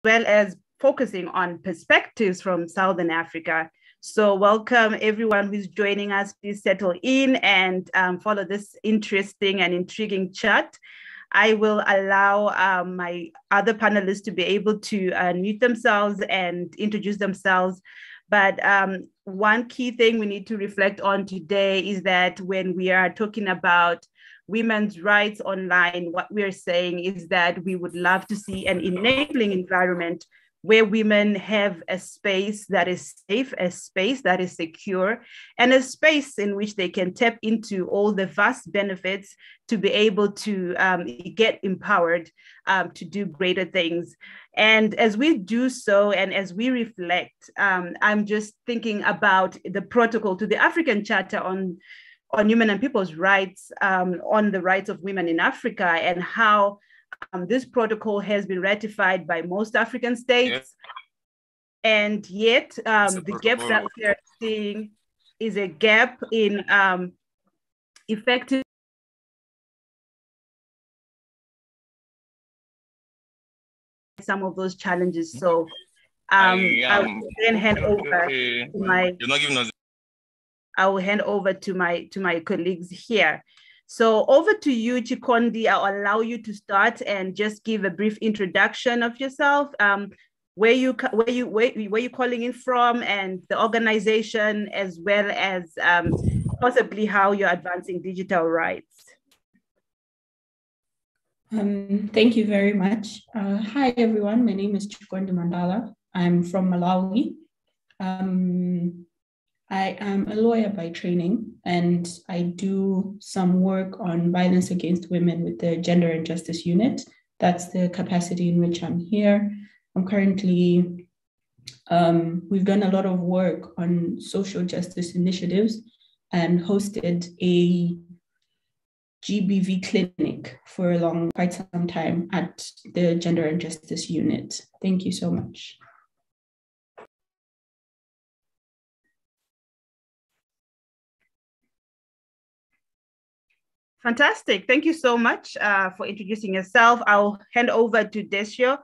well as focusing on perspectives from Southern Africa. So welcome everyone who's joining us. Please settle in and follow this interesting and intriguing chat. I will allow my other panelists to be able to mute themselves and introduce themselves. But one key thing we need to reflect on today is that when we are talking about women's rights online, what we're saying is that we would love to see an enabling environment where women have a space that is safe, a space that is secure, and a space in which they can tap into all the vast benefits to be able to get empowered to do greater things. And as we do so, and as we reflect, I'm just thinking about the protocol to the African Charter on Human and People's Rights, on the rights of women in Africa, and how this protocol has been ratified by most African states. And yet the gap that we are seeing is a gap in effective some of those challenges. So I will then hand over to my I will hand over to my colleagues here. So over to you, Chikondi. I'll allow you to start and just give a brief introduction of yourself, where you calling in from, and the organization, as well as possibly how you're advancing digital rights. Thank you very much. Hi, everyone. My name is Chikondi Mandala. I'm from Malawi. I am a lawyer by training, and I do some work on violence against women with the Gender and Justice Unit. That's the capacity in which I'm here. I'm currently, we've done a lot of work on social justice initiatives and hosted a GBV clinic for quite some time at the Gender and Justice Unit. Thank you so much. Fantastic. Thank you so much for introducing yourself. I'll hand over to Desio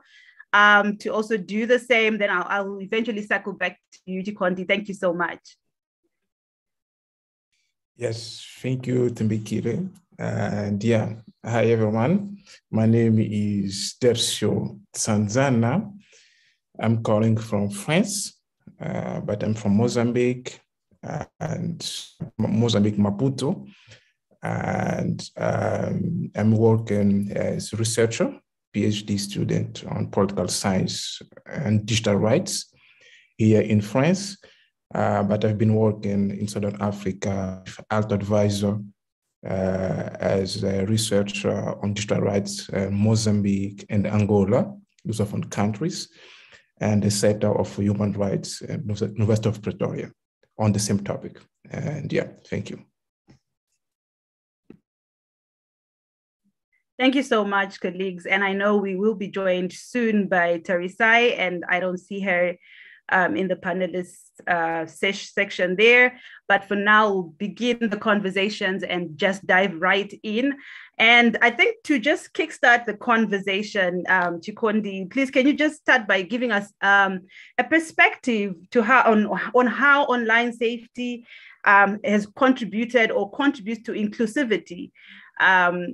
to also do the same. Then I'll eventually circle back to you, Chikondi. Thank you so much. Yes, thank you, Tembekile. And yeah, hi everyone. My name is Desio Sanzana. I'm calling from France, but I'm from Mozambique and Mozambique, Maputo. And I'm working as a researcher, PhD student on political science and digital rights here in France. But I've been working in Southern Africa, Alto Advisor, as a researcher on digital rights, Mozambique and Angola, Lusophone countries, and the Center of Human Rights at University of Pretoria on the same topic. And yeah, thank you. Thank you so much, colleagues. And I know we will be joined soon by Tarisai, and I don't see her in the panelists section there. But for now, we'll begin the conversations and just dive right in. And I think to just kickstart the conversation, Chikondi, please, can you just start by giving us a perspective to on how online safety has contributed or contributes to inclusivity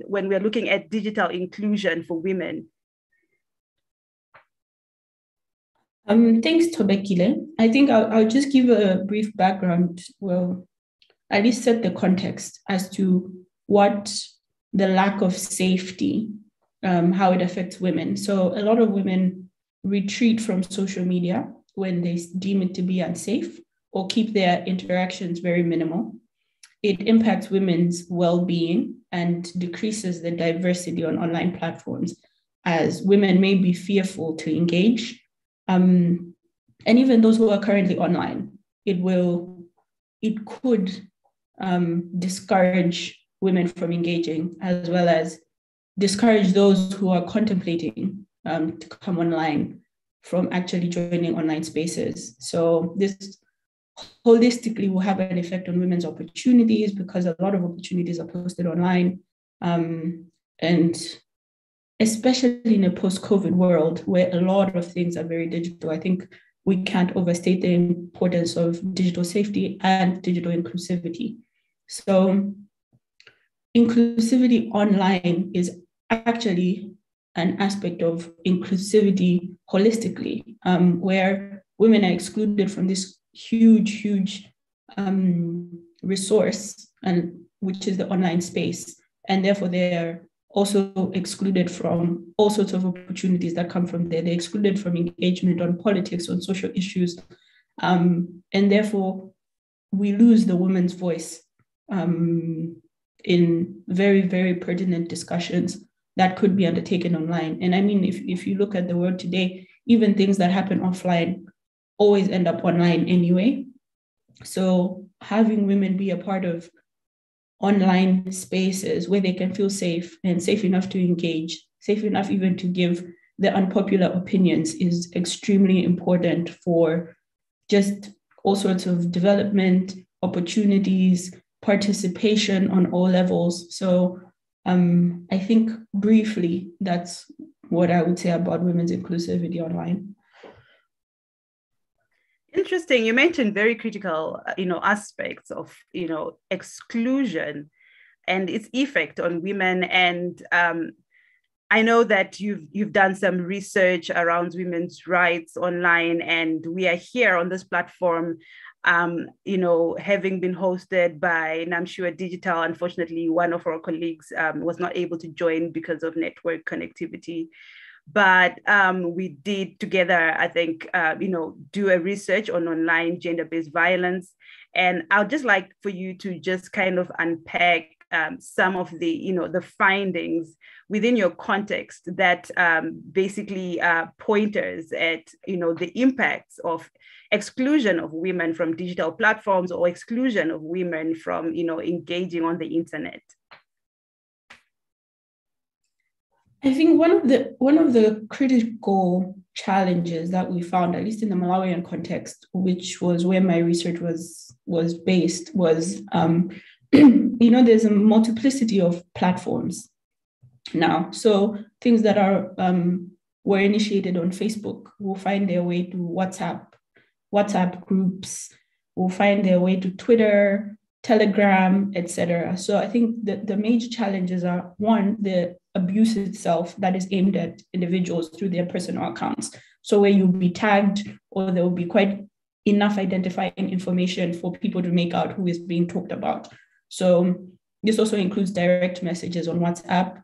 when we're looking at digital inclusion for women? Thanks, Tobekile. I think I'll just give a brief background, well, at least set the context as to what the lack of safety, how it affects women. So a lot of women retreat from social media when they deem it to be unsafe or keep their interactions very minimal. It impacts women's well-being and decreases the diversity on online platforms, as women may be fearful to engage. And even those who are currently online, it could discourage women from engaging, as well as discourage those who are contemplating to come online from actually joining online spaces. So this holistically will have an effect on women's opportunities, because a lot of opportunities are posted online. And especially in a post-COVID world where a lot of things are very digital. I think we can't overstate the importance of digital safety and digital inclusivity. So inclusivity online is actually an aspect of inclusivity holistically, where women are excluded from this huge resource, and which is the online space, and therefore they're also excluded from all sorts of opportunities that come from there. They're excluded from engagement on politics, on social issues, and therefore we lose the woman's voice in very pertinent discussions that could be undertaken online. And I mean, if you look at the world today, even things that happen offline always end up online anyway. So having women be a part of online spaces where they can feel safe and safe enough to engage, safe enough even to give their unpopular opinions is extremely important for just all sorts of development, opportunities, participation on all levels. So I think briefly, that's what I would say about women's inclusivity online. Interesting. You mentioned very critical, aspects of, exclusion and its effect on women. And I know that you've done some research around women's rights online, and we are here on this platform, having been hosted by Namshua Digital. Unfortunately, one of our colleagues was not able to join because of network connectivity. But we did together, I think, do a research on online gender-based violence. And I'd just like for you to just kind of unpack some of the, the findings within your context that basically pointers at, the impacts of exclusion of women from digital platforms or exclusion of women from, engaging on the internet. I think one of the critical challenges that we found, at least in the Malawian context, which was where my research was based, was there's a multiplicity of platforms now. So things that were initiated on Facebook will find their way to WhatsApp groups, will find their way to Twitter, Telegram, etc. So I think that the major challenges are, one, the abuse itself that is aimed at individuals through their personal accounts. So where you'll be tagged, or there will be quite enough identifying information for people to make out who is being talked about. So this also includes direct messages on WhatsApp,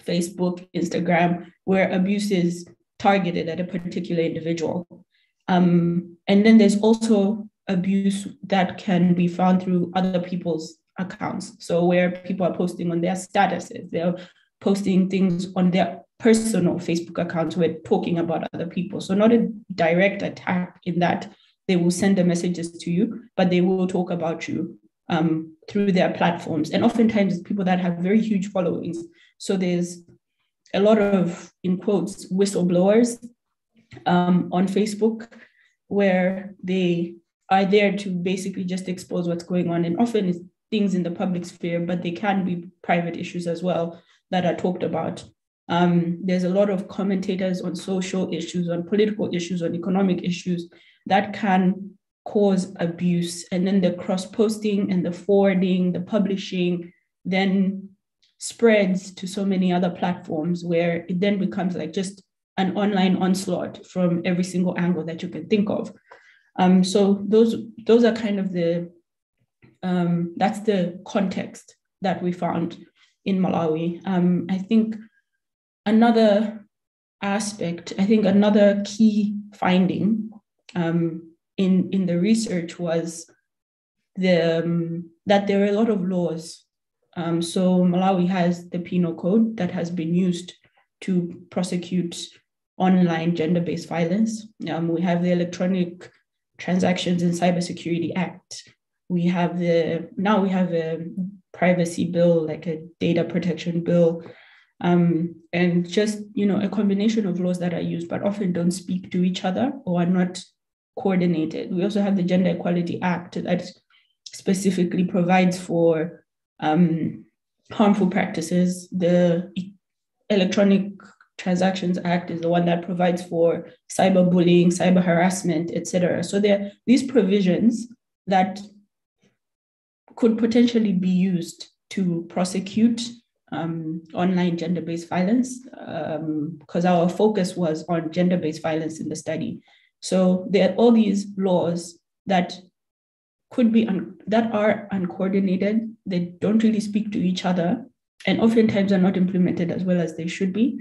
Facebook, Instagram, where abuse is targeted at a particular individual. And then there's also abuse that can be found through other people's accounts. So where people are posting on their statuses, they're posting things on their personal Facebook accounts where talking about other people. So not a direct attack in that they will send the messages to you, but they will talk about you through their platforms. And oftentimes people that have very huge followings. So there's a lot of, in quotes, whistleblowers on Facebook, where they are there to basically just expose what's going on. And often it's things in the public sphere, but they can be private issues as well that are talked about. There's a lot of commentators on social issues, on political issues, on economic issues that can cause abuse. And then the cross-posting and the forwarding, the publishing, then spreads to so many other platforms where it then becomes like just an online onslaught from every single angle that you can think of. So those are kind of that's the context that we found in Malawi. I think another key finding in the research was that there are a lot of laws. So Malawi has the penal code that has been used to prosecute online gender-based violence. We have the Electronic Transactions in Cybersecurity Act. We have a privacy bill, like a data protection bill, and just, a combination of laws that are used, but often don't speak to each other or are not coordinated. We also have the Gender Equality Act that specifically provides for harmful practices, the Electronic Transactions Act is the one that provides for cyberbullying, cyber harassment, etc. So there are these provisions that could potentially be used to prosecute online gender-based violence, because our focus was on gender-based violence in the study. So there are all these laws that could be that are uncoordinated. They don't really speak to each other, and oftentimes are not implemented as well as they should be.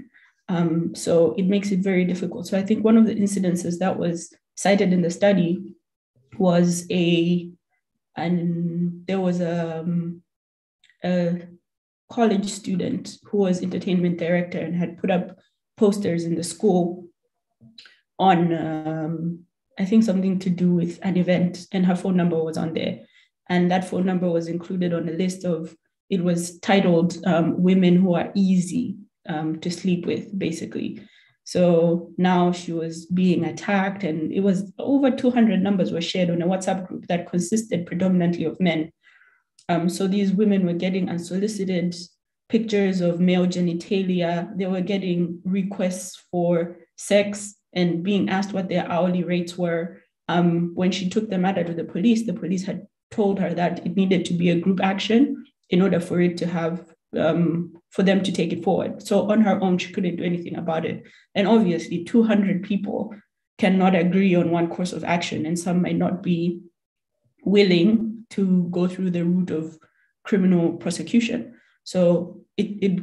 So it makes it very difficult. So I think one of the incidences that was cited in the study was there was a college student who was entertainment director and had put up posters in the school on I think something to do with an event, and her phone number was on there. And that phone number was included on a list of, it was titled Women Who Are Easy to Sleep With, basically. So now she was being attacked, and it was over 200 numbers were shared on a WhatsApp group that consisted predominantly of men. So these women were getting unsolicited pictures of male genitalia. They were getting requests for sex and being asked what their hourly rates were. When she took the matter to the police had told her that it needed to be a group action in order for it to have, for them to take it forward. So on her own, she couldn't do anything about it. And obviously 200 people cannot agree on one course of action, and some might not be willing to go through the route of criminal prosecution. So it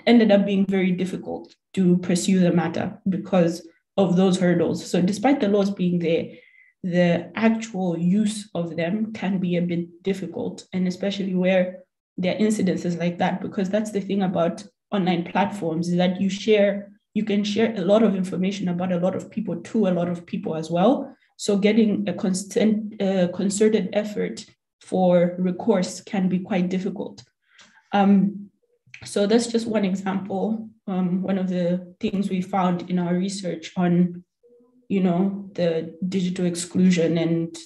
ended up being very difficult to pursue the matter because of those hurdles. So despite the laws being there, the actual use of them can be a bit difficult, and especially where there are incidences like that, because that's the thing about online platforms, is that you can share a lot of information about a lot of people to a lot of people as well. So getting a concerted effort for recourse can be quite difficult. So that's just one example. One of the things we found in our research on, the digital exclusion and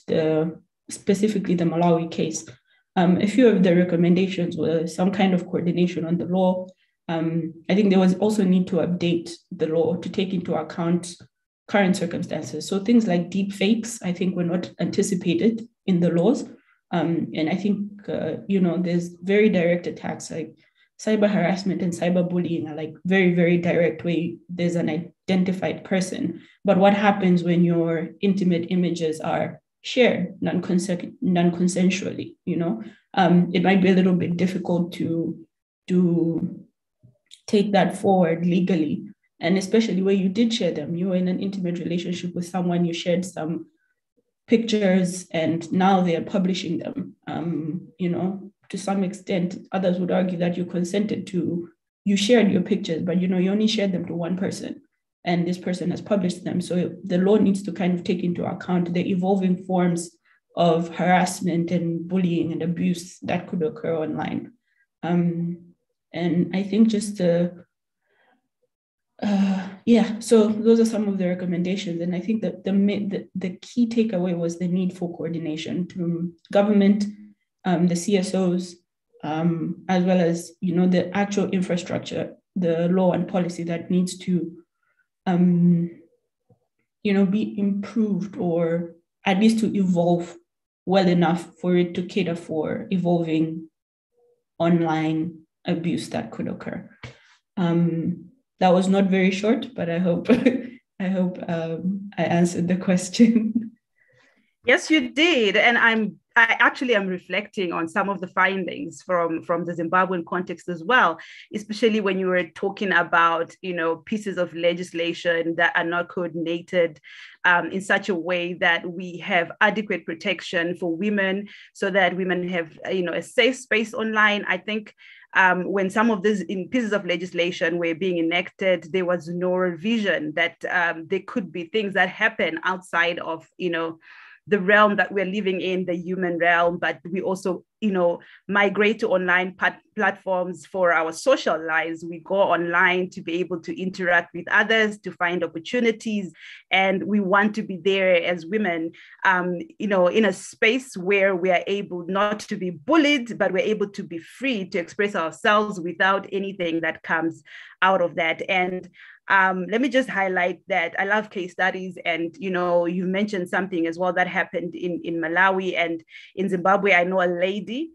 specifically the Malawi case. A few of the recommendations were some kind of coordination on the law. I think there was also a need to update the law to take into account current circumstances. So things like deep fakes, I think, were not anticipated in the laws. And I think, there's very direct attacks, like cyber harassment and cyberbullying are like very, very direct way. There's an identified person. But what happens when your intimate images are shared non-consensually, it might be a little bit difficult to take that forward legally. And especially where you did share them, you were in an intimate relationship with someone, you shared some pictures, and now they're publishing them. To some extent, others would argue that you consented to, you shared your pictures, but you only shared them to one person, and this person has published them. So the law needs to kind of take into account the evolving forms of harassment and bullying and abuse that could occur online. And I think just so those are some of the recommendations. And I think that the key takeaway was the need for coordination to government, the CSOs, as well as, the actual infrastructure, the law and policy that needs to, be improved, or at least to evolve well enough for it to cater for evolving online abuse that could occur. That was not very short, but I hope I answered the question. Yes, you did. And I actually am reflecting on some of the findings from the Zimbabwean context as well, especially when you were talking about, pieces of legislation that are not coordinated in such a way that we have adequate protection for women, so that women have, a safe space online. I think when some of these pieces of legislation were being enacted, there was no revision that there could be things that happen outside of, the realm that we're living in, the human realm, but we also, migrate to online platforms for our social lives. We go online to be able to interact with others, to find opportunities, and we want to be there as women, in a space where we are able not to be bullied, but we're able to be free to express ourselves without anything that comes out of that. And let me just highlight that I love case studies. And, you mentioned something as well that happened in Malawi and in Zimbabwe. I know a lady,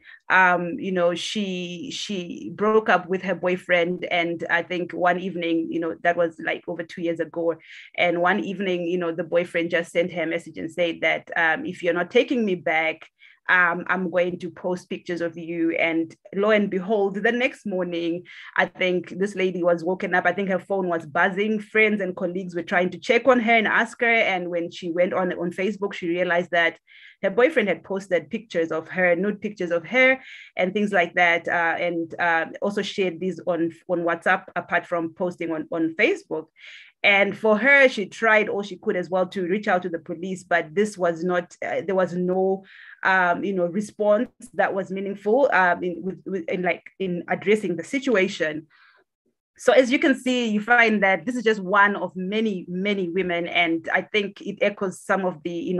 she broke up with her boyfriend. And I think one evening, that was like over 2 years ago. And one evening, the boyfriend just sent her a message and said that if you're not taking me back, I'm going to post pictures of you. And lo and behold, the next morning, I think this lady was woken up. I think her phone was buzzing. Friends and colleagues were trying to check on her and ask her. And when she went on Facebook, she realized that her boyfriend had posted pictures of her, nude pictures of her and things like that. And also shared these on WhatsApp, apart from posting on Facebook. And for her, she tried all she could as well to reach out to the police, but this was not, there was no, response that was meaningful in addressing the situation. So as you can see, you find that this is just one of many, many women. And I think it echoes some of the,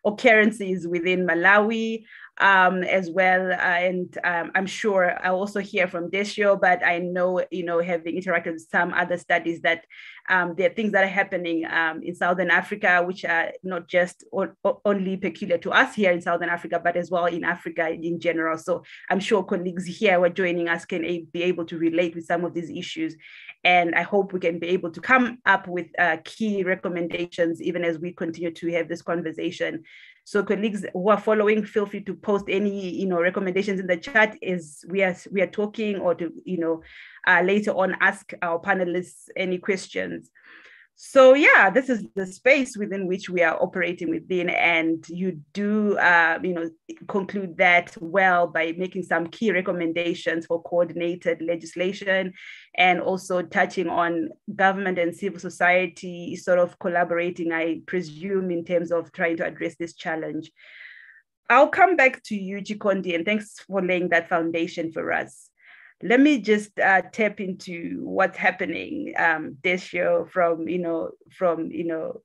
occurrences within Malawi as well. And I'm sure I'll also hear from Desio, but I know, having interacted with some other studies that there are things that are happening in Southern Africa, which are not just only peculiar to us here in Southern Africa, but as well in Africa in general. So I'm sure colleagues here who are joining us can be able to relate with some of these issues. And I hope we can be able to come up with key recommendations, even as we continue to have this conversation. So colleagues who are following, feel free to post any, recommendations in the chat as we are talking, or to, later on ask our panelists any questions. So yeah, this is the space within which we are operating within, and you do, conclude that well by making some key recommendations for coordinated legislation, and also touching on government and civil society sort of collaborating, I presume, in terms of trying to address this challenge. I'll come back to you, Chikondi, and thanks for laying that foundation for us. Let me just tap into what's happening, Desio, from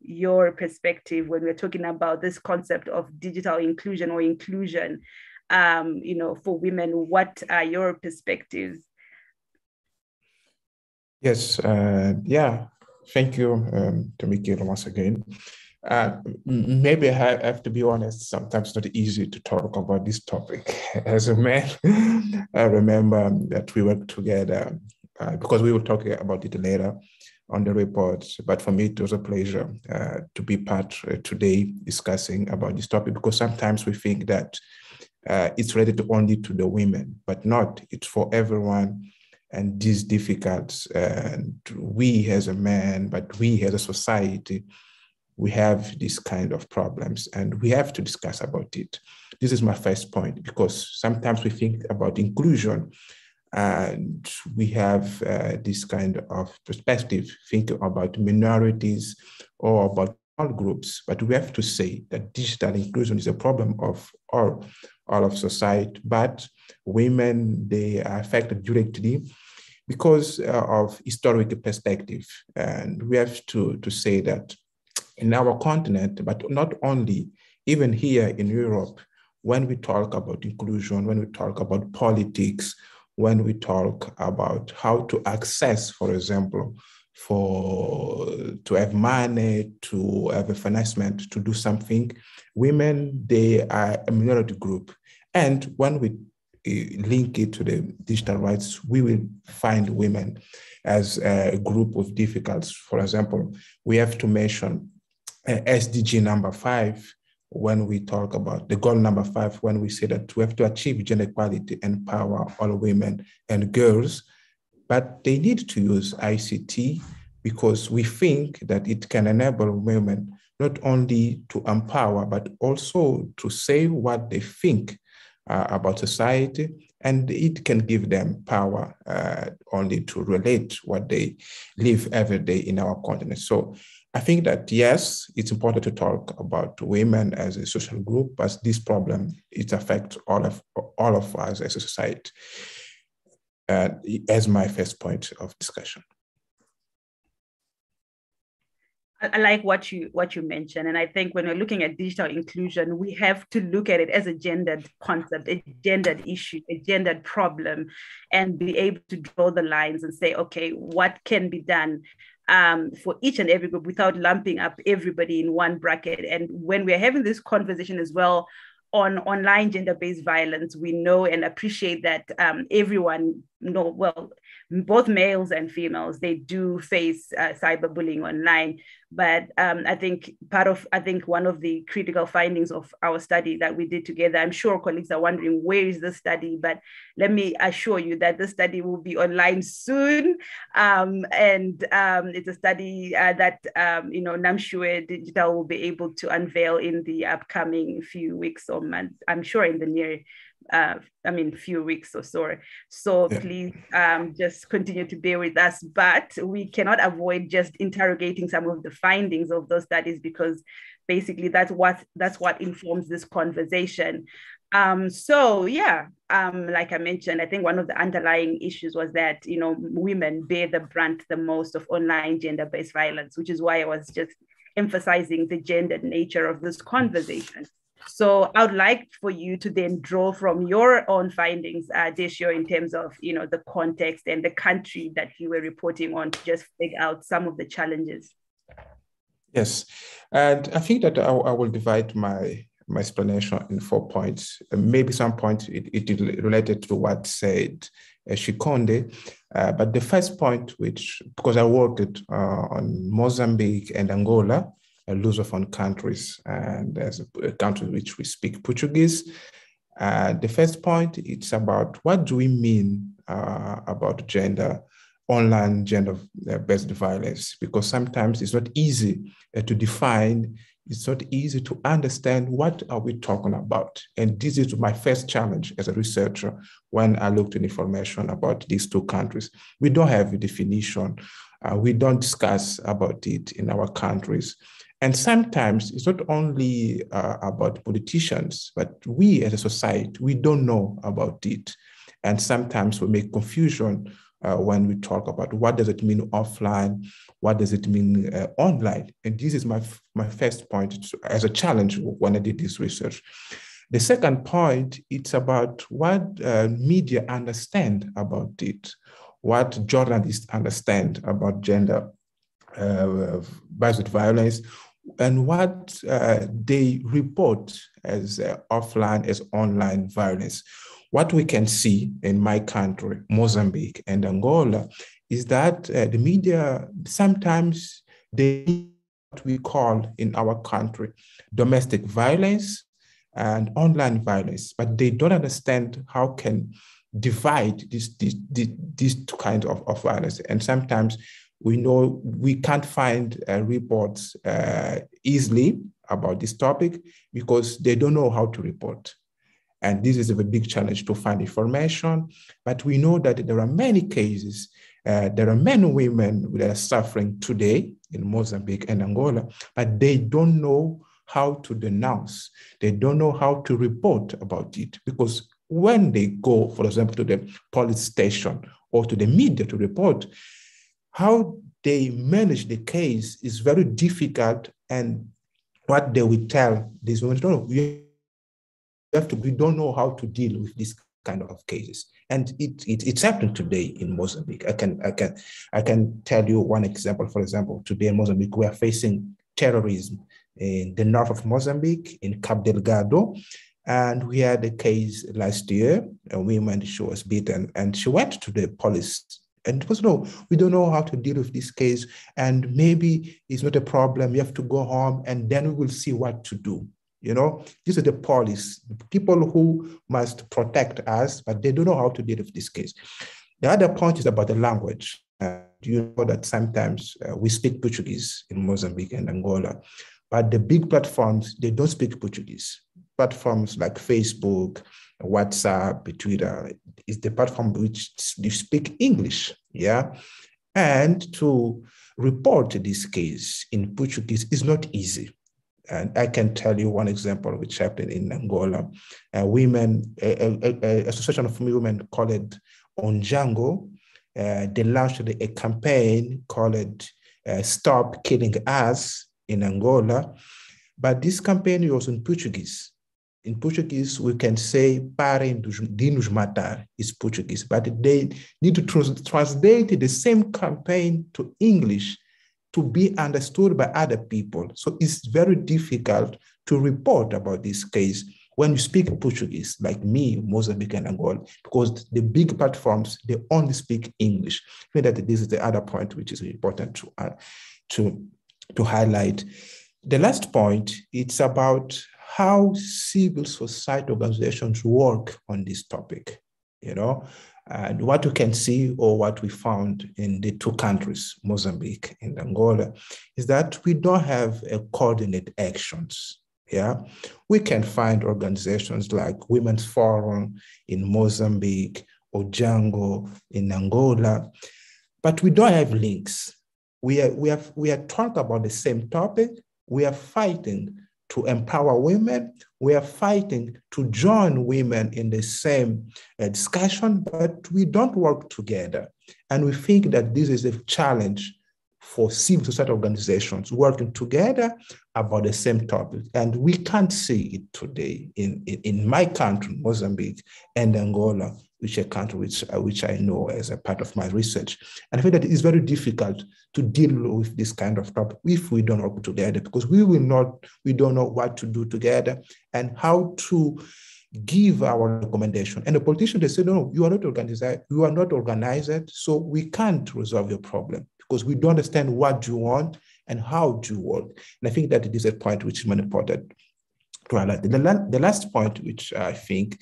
your perspective when we're talking about this concept of digital inclusion or inclusion, for women. What are your perspectives? Yes, thank you, Thembekile, once again. Maybe I have to be honest, sometimes it's not easy to talk about this topic as a man. I remember that we worked together because we will talk about it later on the report. But for me, it was a pleasure to be part today discussing about this topic, because sometimes we think that it's related only to the women, but not, it's for everyone. And this is difficult. And we as a man, but we as a society, we have these kind of problems, and we have to discuss about it. This is my first point, because sometimes we think about inclusion and we have this kind of perspective, thinking about minorities or about all groups, but we have to say that digital inclusion is a problem of all of society, but women, they are affected directly because of historical perspective. And we have to say that in our continent, but not only, even here in Europe, when we talk about inclusion, when we talk about politics, when we talk about how to access, for example, to have money, to have a financement, to do something, women, they are a minority group. And when we link it to the digital rights, we will find women as a group with difficulties. For example, we have to mention SDG number 5, when we talk about the goal number 5, when we say that we have to achieve gender equality and empower all women and girls, but they need to use ICT because we think that it can enable women not only to empower, but also to say what they think about society, and it can give them power only to relate what they live every day in our continent. So I think that, yes, it's important to talk about women as a social group, but this problem, it affects all of us as a society, as my first point of discussion. I like what you mentioned, and I think when we're looking at digital inclusion, we have to look at it as a gendered concept, a gendered issue, a gendered problem, and be able to draw the lines and say, okay, what can be done for each and every group without lumping up everybody in one bracket. And when we're having this conversation as well on online gender-based violence, we know and appreciate that everyone know, well, both males and females, they do face cyberbullying online. But I think one of the critical findings of our study that we did together, I'm sure colleagues are wondering, where is the study? But let me assure you that the study will be online soon. It's a study that, Namshue Digital will be able to unveil in the upcoming few weeks or months, I'm sure in the near few weeks or so. So yeah. Please just continue to bear with us, but we cannot avoid just interrogating some of the findings of those studies, because basically that's what informs this conversation. Like I mentioned, I think one of the underlying issues was that, women bear the brunt the most of online gender-based violence, which is why I was just emphasizing the gendered nature of this conversation. So I would like for you to then draw from your own findings, Desio, in terms of, the context and the country that you were reporting on, to just figure out some of the challenges. Yes, and I think that I will divide my explanation in 4 points. Maybe some points it is related to what said Shikonde, but the first point, because I worked on Mozambique and Angola, Lusophone countries, and as a country which we speak Portuguese. The first point, it's about what do we mean about online gender-based violence, because sometimes it's not easy to define, it's not easy to understand what are we talking about. And this is my first challenge as a researcher when I looked at information about these two countries. We don't have a definition. We don't discuss about it in our countries. And sometimes it's not only about politicians, but we as a society, we don't know about it. And sometimes we make confusion when we talk about what does it mean offline, what does it mean online. And this is my first point as a challenge when I did this research. The second point, it's about what media understand about it, what journalists understand about gender-based violence, and what they report as offline, as online violence. What we can see in my country, Mozambique and Angola, is that the media sometimes they what we call in our country domestic violence and online violence, but they don't understand how can divide these two kinds of violence. And sometimes we know we can't find reports easily about this topic because they don't know how to report. And this is a big challenge to find information. But we know that there are many cases, there are many women that are suffering today in Mozambique and Angola, but they don't know how to denounce. They don't know how to report about it, because when they go, for example, to the police station or to the media to report, how they manage the case is very difficult, and what they will tell these women, we don't know how to deal with this kind of cases, and it's happening today in Mozambique. I can tell you one example. For example, today in Mozambique, we are facing terrorism in the north of Mozambique, in Cabo Delgado, and we had a case last year. A woman, she was beaten, and she went to the police. And it was, no, we don't know how to deal with this case, and maybe it's not a problem. You have to go home, and then we will see what to do. These are the police, the people who must protect us, but they don't know how to deal with this case. The other point is about the language. You know that sometimes we speak Portuguese in Mozambique and Angola, but the big platforms, they don't speak Portuguese. Platforms like Facebook, WhatsApp, Twitter is the platform which you speak English, yeah? And to report this case in Portuguese is not easy. And I can tell you one example which happened in Angola. Women, association of women called Onjango, they launched a campaign called Stop Killing Us in Angola. But this campaign was in Portuguese. In Portuguese, we can say parem de nos matar is Portuguese, but they need to translate the same campaign to English to be understood by other people. So it's very difficult to report about this case when you speak Portuguese, like me, Mozambique and Angola, because the big platforms, they only speak English. I think that this is the other point which is important to highlight. The last point, it's about how civil society organizations work on this topic, and what we can see or what we found in the two countries, Mozambique and Angola, is that we don't have a coordinated actions. Yeah, we can find organizations like Women's Forum in Mozambique or Django in Angola, but we don't have links. We are talking about the same topic. We are fighting to empower women. We are fighting to join women in the same discussion, but we don't work together. And we think that this is a challenge for civil society organizations working together about the same topic. And we can't see it today in my country, Mozambique, and Angola, which is a country which I know as a part of my research. And I think that it is very difficult to deal with this kind of topic if we don't work together, because we don't know what to do together and how to give our recommendation. And the politicians, they say, no, you are not organized, so we can't resolve your problem because we don't understand what you want and how do you work. And I think that it is a point which is very important to highlight. The last point, which I think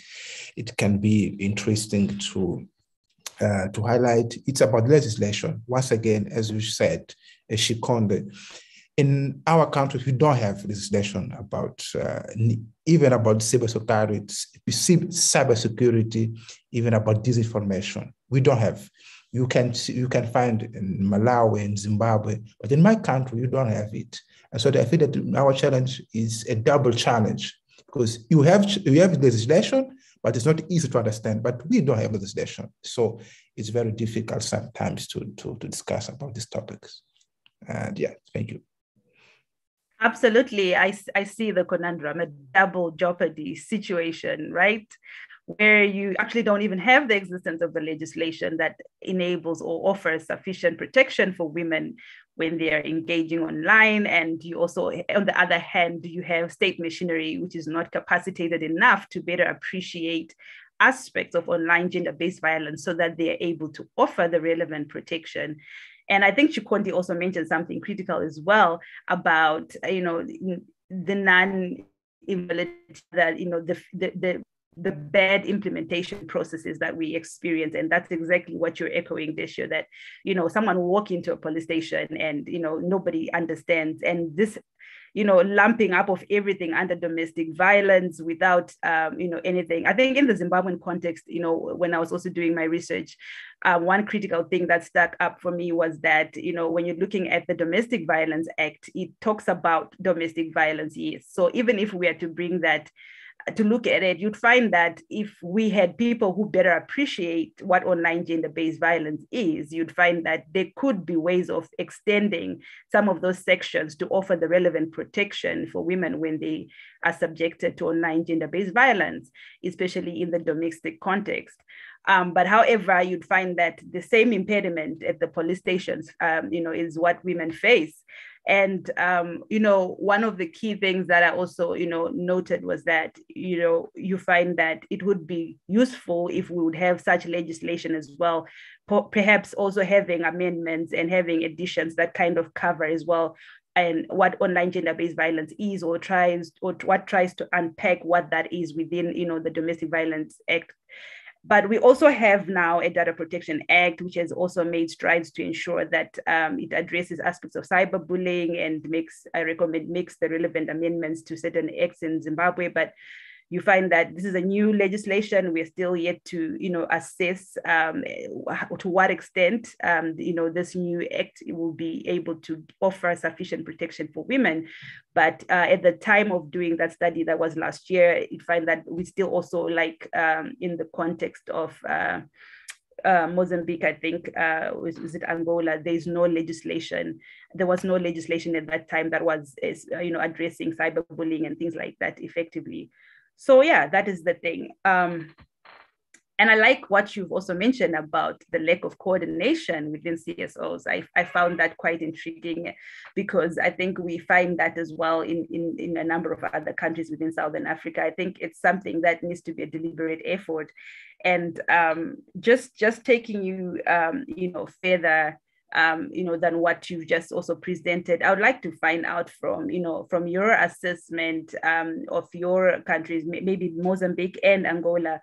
it can be interesting to highlight, it's about legislation. Once again, as you said, Shikonde, in our country, we don't have legislation about even about cybersecurity, even about disinformation. We don't have. You can find in Malawi and Zimbabwe, but in my country, you don't have it. And so I think that our challenge is a double challenge, because you have legislation, but it's not easy to understand. But we don't have legislation, so it's very difficult sometimes to discuss about these topics. And yeah, thank you. Absolutely. I see the conundrum, a double jeopardy situation, right? Where you actually don't even have the existence of the legislation that enables or offers sufficient protection for women when they are engaging online. And you also, on the other hand, you have state machinery, which is not capacitated enough to better appreciate aspects of online gender-based violence so that they are able to offer the relevant protection. And I think Chikonde also mentioned something critical as well about, the non-invalidity, that, the bad implementation processes that we experience. And that's exactly what you're echoing, Desio, that, someone will walk into a police station and, nobody understands. And this, lumping up of everything under domestic violence without, anything. I think in the Zimbabwean context, when I was also doing my research, one critical thing that stuck up for me was that, when you're looking at the Domestic Violence Act, it talks about domestic violence, yes. So even if we are to bring that, to look at it, you'd find that if we had people who better appreciate what online gender-based violence is, you'd find that there could be ways of extending some of those sections to offer the relevant protection for women when they are subjected to online gender-based violence, especially in the domestic context. But however, you'd find that the same impediment at the police stations, is what women face. And, one of the key things that I also, noted was that, you find that it would be useful if we would have such legislation as well, perhaps also having amendments and having additions that kind of cover as well, and what online gender-based violence is, or what tries to unpack what that is within, the Domestic Violence Act. But we also have now a Data Protection Act, which has also made strides to ensure that it addresses aspects of cyberbullying and makes the relevant amendments to certain acts in Zimbabwe. But, you find that this is a new legislation. We're still yet to, assess to what extent, this new act will be able to offer sufficient protection for women. But at the time of doing that study, that was last year, you find that we still also, like in the context of Mozambique, I think, was it Angola? There's no legislation. There was no legislation at that time that was, addressing cyberbullying and things like that effectively. So yeah, that is the thing. And I like what you've also mentioned about the lack of coordination within CSOs. I found that quite intriguing, because I think we find that as well in a number of other countries within Southern Africa. I think it's something that needs to be a deliberate effort. And just taking you, further, than what you've just also presented, I would like to find out from your assessment of your countries, maybe Mozambique and Angola.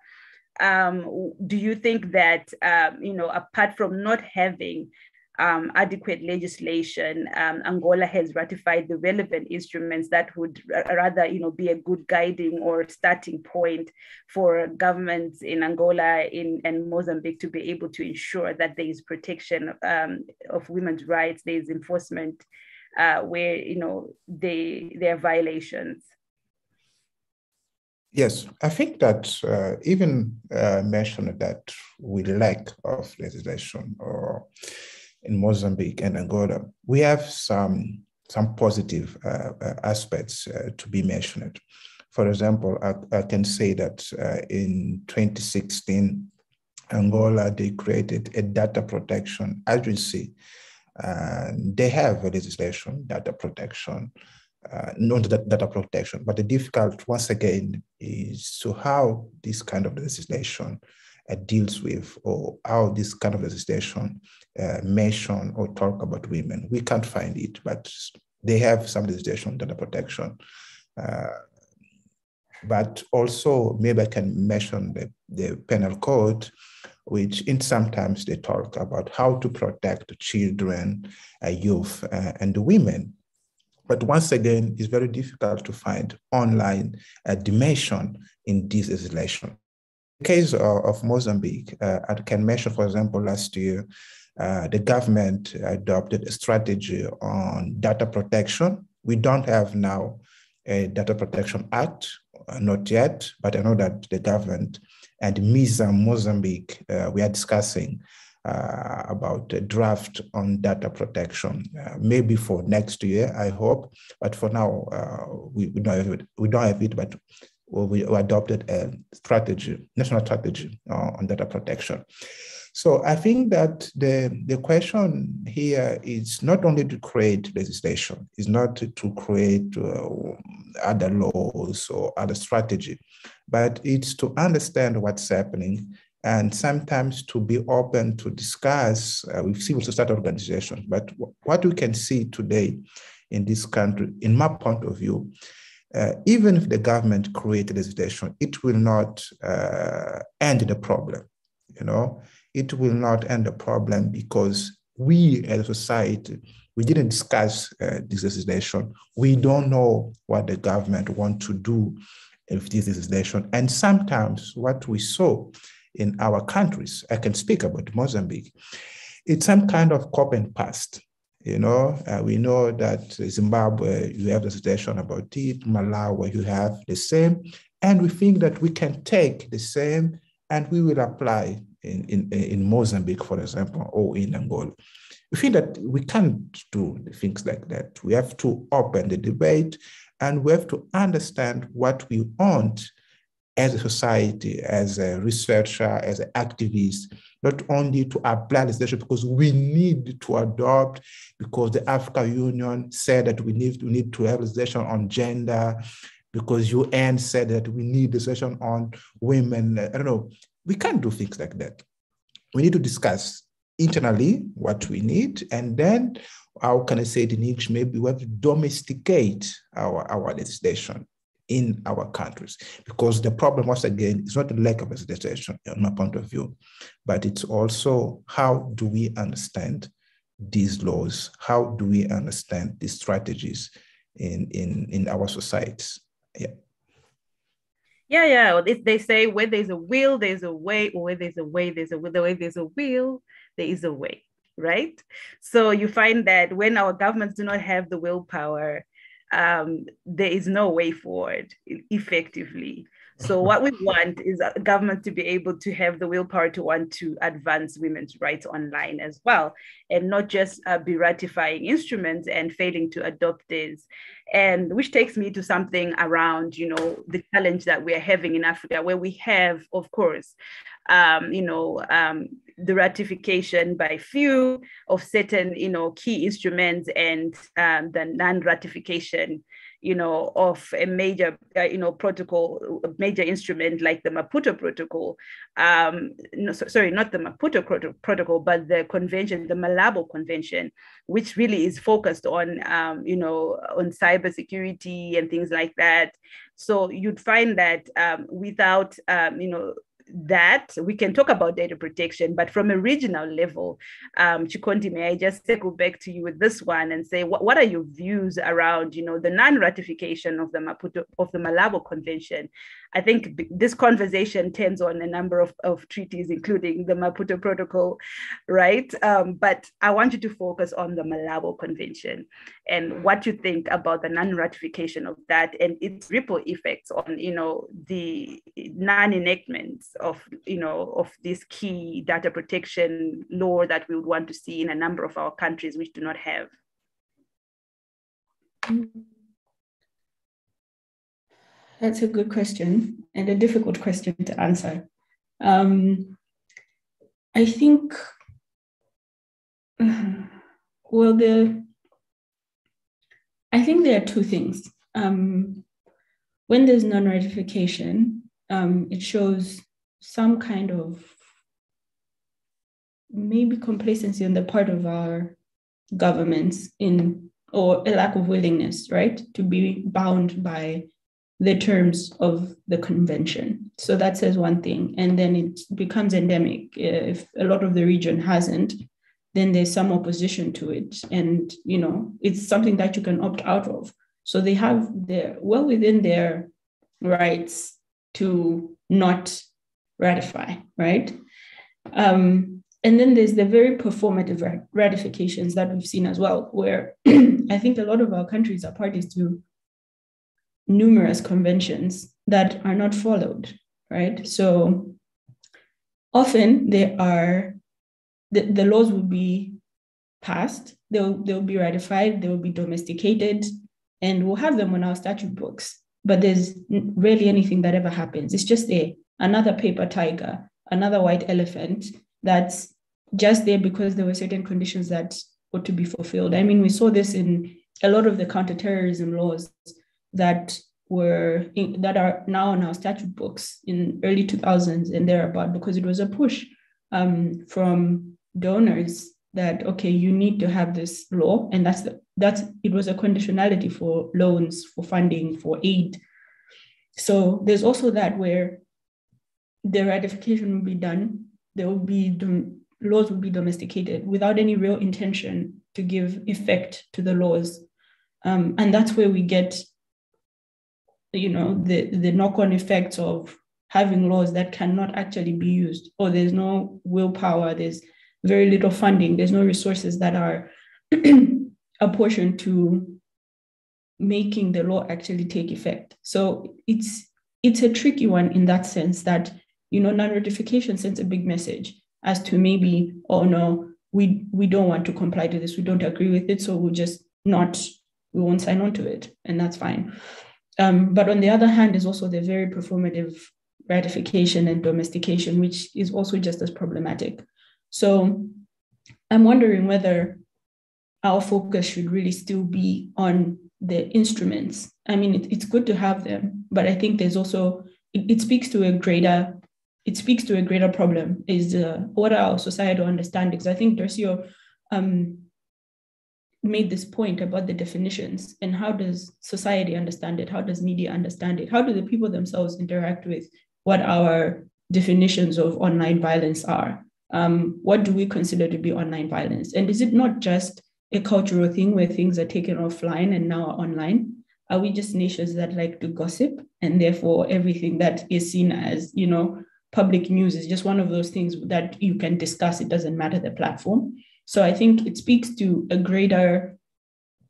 Do you think that, apart from not having adequate legislation, Angola has ratified the relevant instruments that would rather, be a good guiding or starting point for governments in Angola and Mozambique to be able to ensure that there is protection of women's rights, there is enforcement where, there are violations? Yes, I think that even mentioned that we lack of legislation or in Mozambique and Angola, we have some positive aspects to be mentioned. For example, I can say that in 2016, Angola, they created a data protection agency. They have a legislation, data protection, not data protection, but the difficult, once again, is to how this kind of legislation deals with, or how this kind of legislation mention or talk about women. We can't find it, but they have some legislation, data protection. But also, maybe I can mention the penal code, which in sometimes they talk about how to protect children, youth, and the women. But once again, it's very difficult to find online dimension in this legislation. In the case of Mozambique, I can mention, for example, last year, the government adopted a strategy on data protection. We don't have now a Data Protection Act, not yet, but I know that the government and MISA Mozambique, we are discussing about a draft on data protection, maybe for next year, I hope. But for now, we don't have it, but we adopted a strategy, national strategy on data protection. So I think that the question here is not only to create legislation, is not to create other laws or other strategy, but it's to understand what's happening and sometimes to be open to discuss with civil society organizations. But what we can see today in this country, in my point of view, even if the government creates legislation, it will not end the problem, It will not end the problem because we as a society, we didn't discuss this legislation. We don't know what the government wants to do with this legislation. And sometimes what we saw in our countries, I can speak about Mozambique, it's some kind of copy and paste. We know that Zimbabwe, you have the legislation about it, Malawi, you have the same, and we think that we can take the same and we will apply in Mozambique, for example, or in Angola. We think that we can't do things like that. We have to open the debate and we have to understand what we want as a society, as a researcher, as an activist, not only to apply legislation because we need to adopt, because the African Union said that we need to have legislation on gender, because UN said that we need legislation on women. I don't know. We can't do things like that. We need to discuss internally what we need, and then how can I say the niche? Maybe we have to domesticate our legislation in our countries, because the problem, once again, is not the lack of legislation, in my point of view, but it's also how do we understand these laws? How do we understand these strategies in our societies? Yeah. Yeah. They say where there's a will, there's a way, or where there's a way, there's a will. The way there's a will, there is a way, right? So you find that when our governments do not have the willpower, there is no way forward effectively. So what we want is a government to be able to have the willpower to want to advance women's rights online as well, and not just be ratifying instruments and failing to adopt this. And which takes me to something around, the challenge that we're having in Africa, where we have, of course, the ratification by few of certain, key instruments, and the non-ratification, of a major, protocol, a major instrument like the Maputo Protocol. No, sorry, not the Maputo Protocol, but the convention, the Malabo Convention, which really is focused on, on cybersecurity and things like that. So you'd find that without, that we can talk about data protection, but from a regional level, Chikondi, may I just circle back to you with this one and say, what are your views around, the non-ratification of the Malabo Convention? I think this conversation turns on a number of treaties, including the Maputo Protocol, right? But I want you to focus on the Malabo Convention and what you think about the non-ratification of that and its ripple effects on, the non-enactment of this key data protection law that we would want to see in a number of our countries which do not have. That's a good question and a difficult question to answer. I think, I think there are two things. When there's non-ratification, it shows some kind of maybe complacency on the part of our governments or a lack of willingness, right, to be bound by the terms of the convention. So that says one thing, and then it becomes endemic. If a lot of the region hasn't, then there's some opposition to it, and it's something that you can opt out of. So they have well within their rights to not ratify, right? And then there's the very performative ratifications that we've seen as well, where I think a lot of our countries are parties to numerous conventions that are not followed, right? So often the laws will be passed, they'll be ratified, they will be domesticated, and we'll have them on our statute books. But there's rarely anything that ever happens. It's just another paper tiger, another white elephant that's just there because there were certain conditions that ought to be fulfilled. I mean, we saw this in a lot of the counterterrorism laws that are now on our statute books in early 2000s and thereabout, because it was a push from donors that, okay, you need to have this law, and it was a conditionality for loans, for funding, for aid. So there's also that where the ratification will be done, laws will be domesticated without any real intention to give effect to the laws, and that's where we get the knock-on effects of having laws that cannot actually be used, or there's no willpower, there's very little funding, there's no resources that are apportioned to making the law actually take effect. So it's a tricky one in that sense that, non-ratification sends a big message as to maybe, oh no, we don't want to comply to this, we don't agree with it, so we won't sign on to it, and that's fine. But on the other hand, is also the very performative ratification and domestication, which is also just as problematic. So I'm wondering whether our focus should really still be on the instruments. I mean, it's good to have them, but I think there's also, it speaks to a greater problem, is what are our societal understandings. I think Dercio made this point about the definitions and how does society understand it? How does media understand it? How do the people themselves interact with what our definitions of online violence are? What do we consider to be online violence? And is it not just a cultural thing where things are taken offline and now are online? Are we just nations that like to gossip, and therefore everything that is seen as, public news is just one of those things that you can discuss? It doesn't matter the platform. So I think it speaks to a greater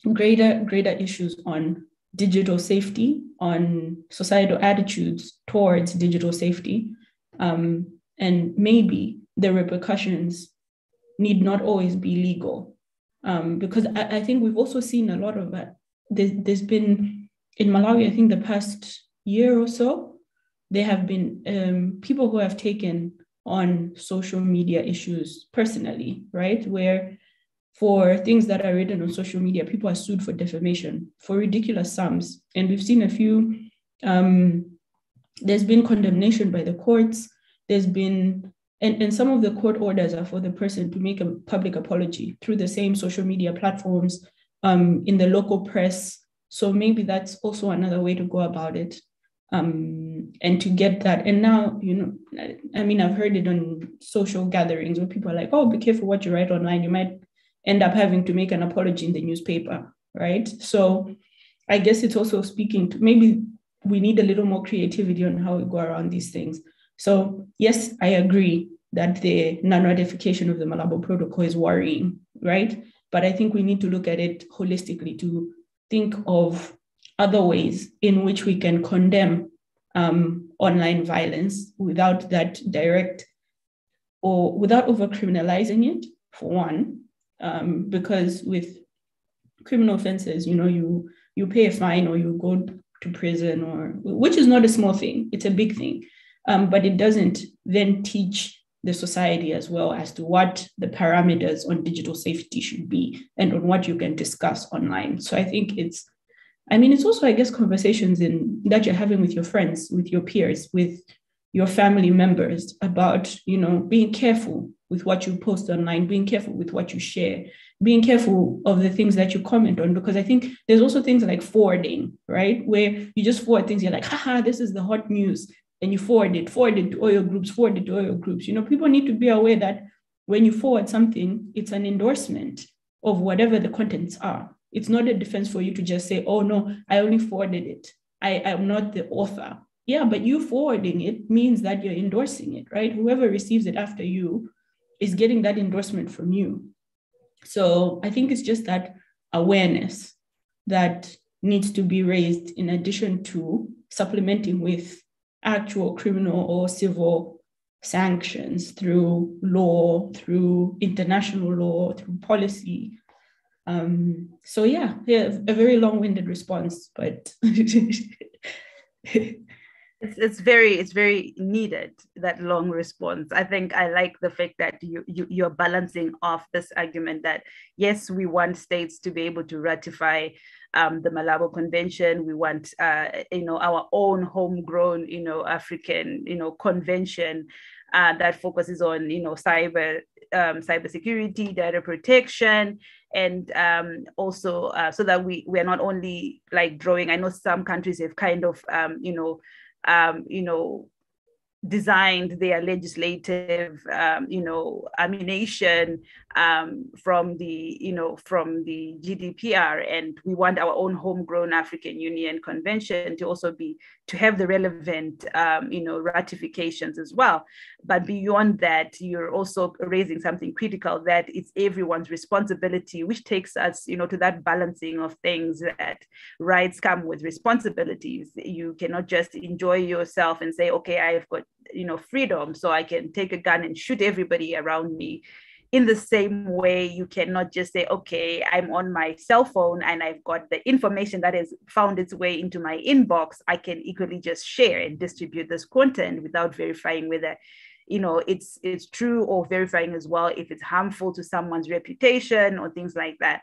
issues on digital safety, on societal attitudes towards digital safety, and maybe the repercussions need not always be legal, because I think we've also seen a lot of that. There's been in Malawi, I think the past year or so, there have been people who have taken on social media issues personally, right? Where for things that are written on social media, people are sued for defamation for ridiculous sums. And we've seen a few, there's been condemnation by the courts. There's been, and some of the court orders are for the person to make a public apology through the same social media platforms, in the local press. So maybe that's also another way to go about it. And to get that. And now, I've heard it on social gatherings where people are like, oh, be careful what you write online. You might end up having to make an apology in the newspaper, right? So I guess it's also speaking to, maybe we need a little more creativity on how we go around these things. So yes, I agree that the non-ratification of the Malabo Protocol is worrying, right? But I think we need to look at it holistically to think of other ways in which we can condemn online violence without that direct, or without over-criminalizing it, for one, because with criminal offenses, you pay a fine or you go to prison, or which is not a small thing, it's a big thing, but it doesn't then teach the society as well as to what the parameters on digital safety should be and on what you can discuss online. So I think it's also, I guess, conversations that you're having with your friends, with your peers, with your family members about, being careful with what you post online, being careful with what you share, being careful of the things that you comment on, because I think there's also things like forwarding, right? Where you just forward things, you're like, haha, this is the hot news. And you forward it to all your groups, People need to be aware that when you forward something, it's an endorsement of whatever the contents are. It's not a defense for you to just say, oh no, I only forwarded it. I am not the author. Yeah, but you forwarding it means that you're endorsing it, right? Whoever receives it after you is getting that endorsement from you. So I think it's just that awareness that needs to be raised, in addition to supplementing with actual criminal or civil sanctions through law, through international law, through policy. So yeah, a very long-winded response, but it's very needed, that long response. I think I like the fact that you're balancing off this argument that yes, we want states to be able to ratify the Malabo Convention. We want our own homegrown African convention that focuses on cybersecurity, data protection, and also so that we are not only like drawing. I know some countries have kind of designed their legislative ammunition from the GDPR, and we want our own homegrown African Union Convention to have the relevant ratifications as well. But beyond that, you're also raising something critical, that it's everyone's responsibility, which takes us to that balancing of things, that rights come with responsibilities. You cannot just enjoy yourself and say, okay, I've got freedom, so I can take a gun and shoot everybody around me. In the same way, you cannot just say, okay, I'm on my cell phone and I've got the information that has found its way into my inbox. I can equally just share and distribute this content without verifying whether it's true, or verifying as well if it's harmful to someone's reputation or things like that.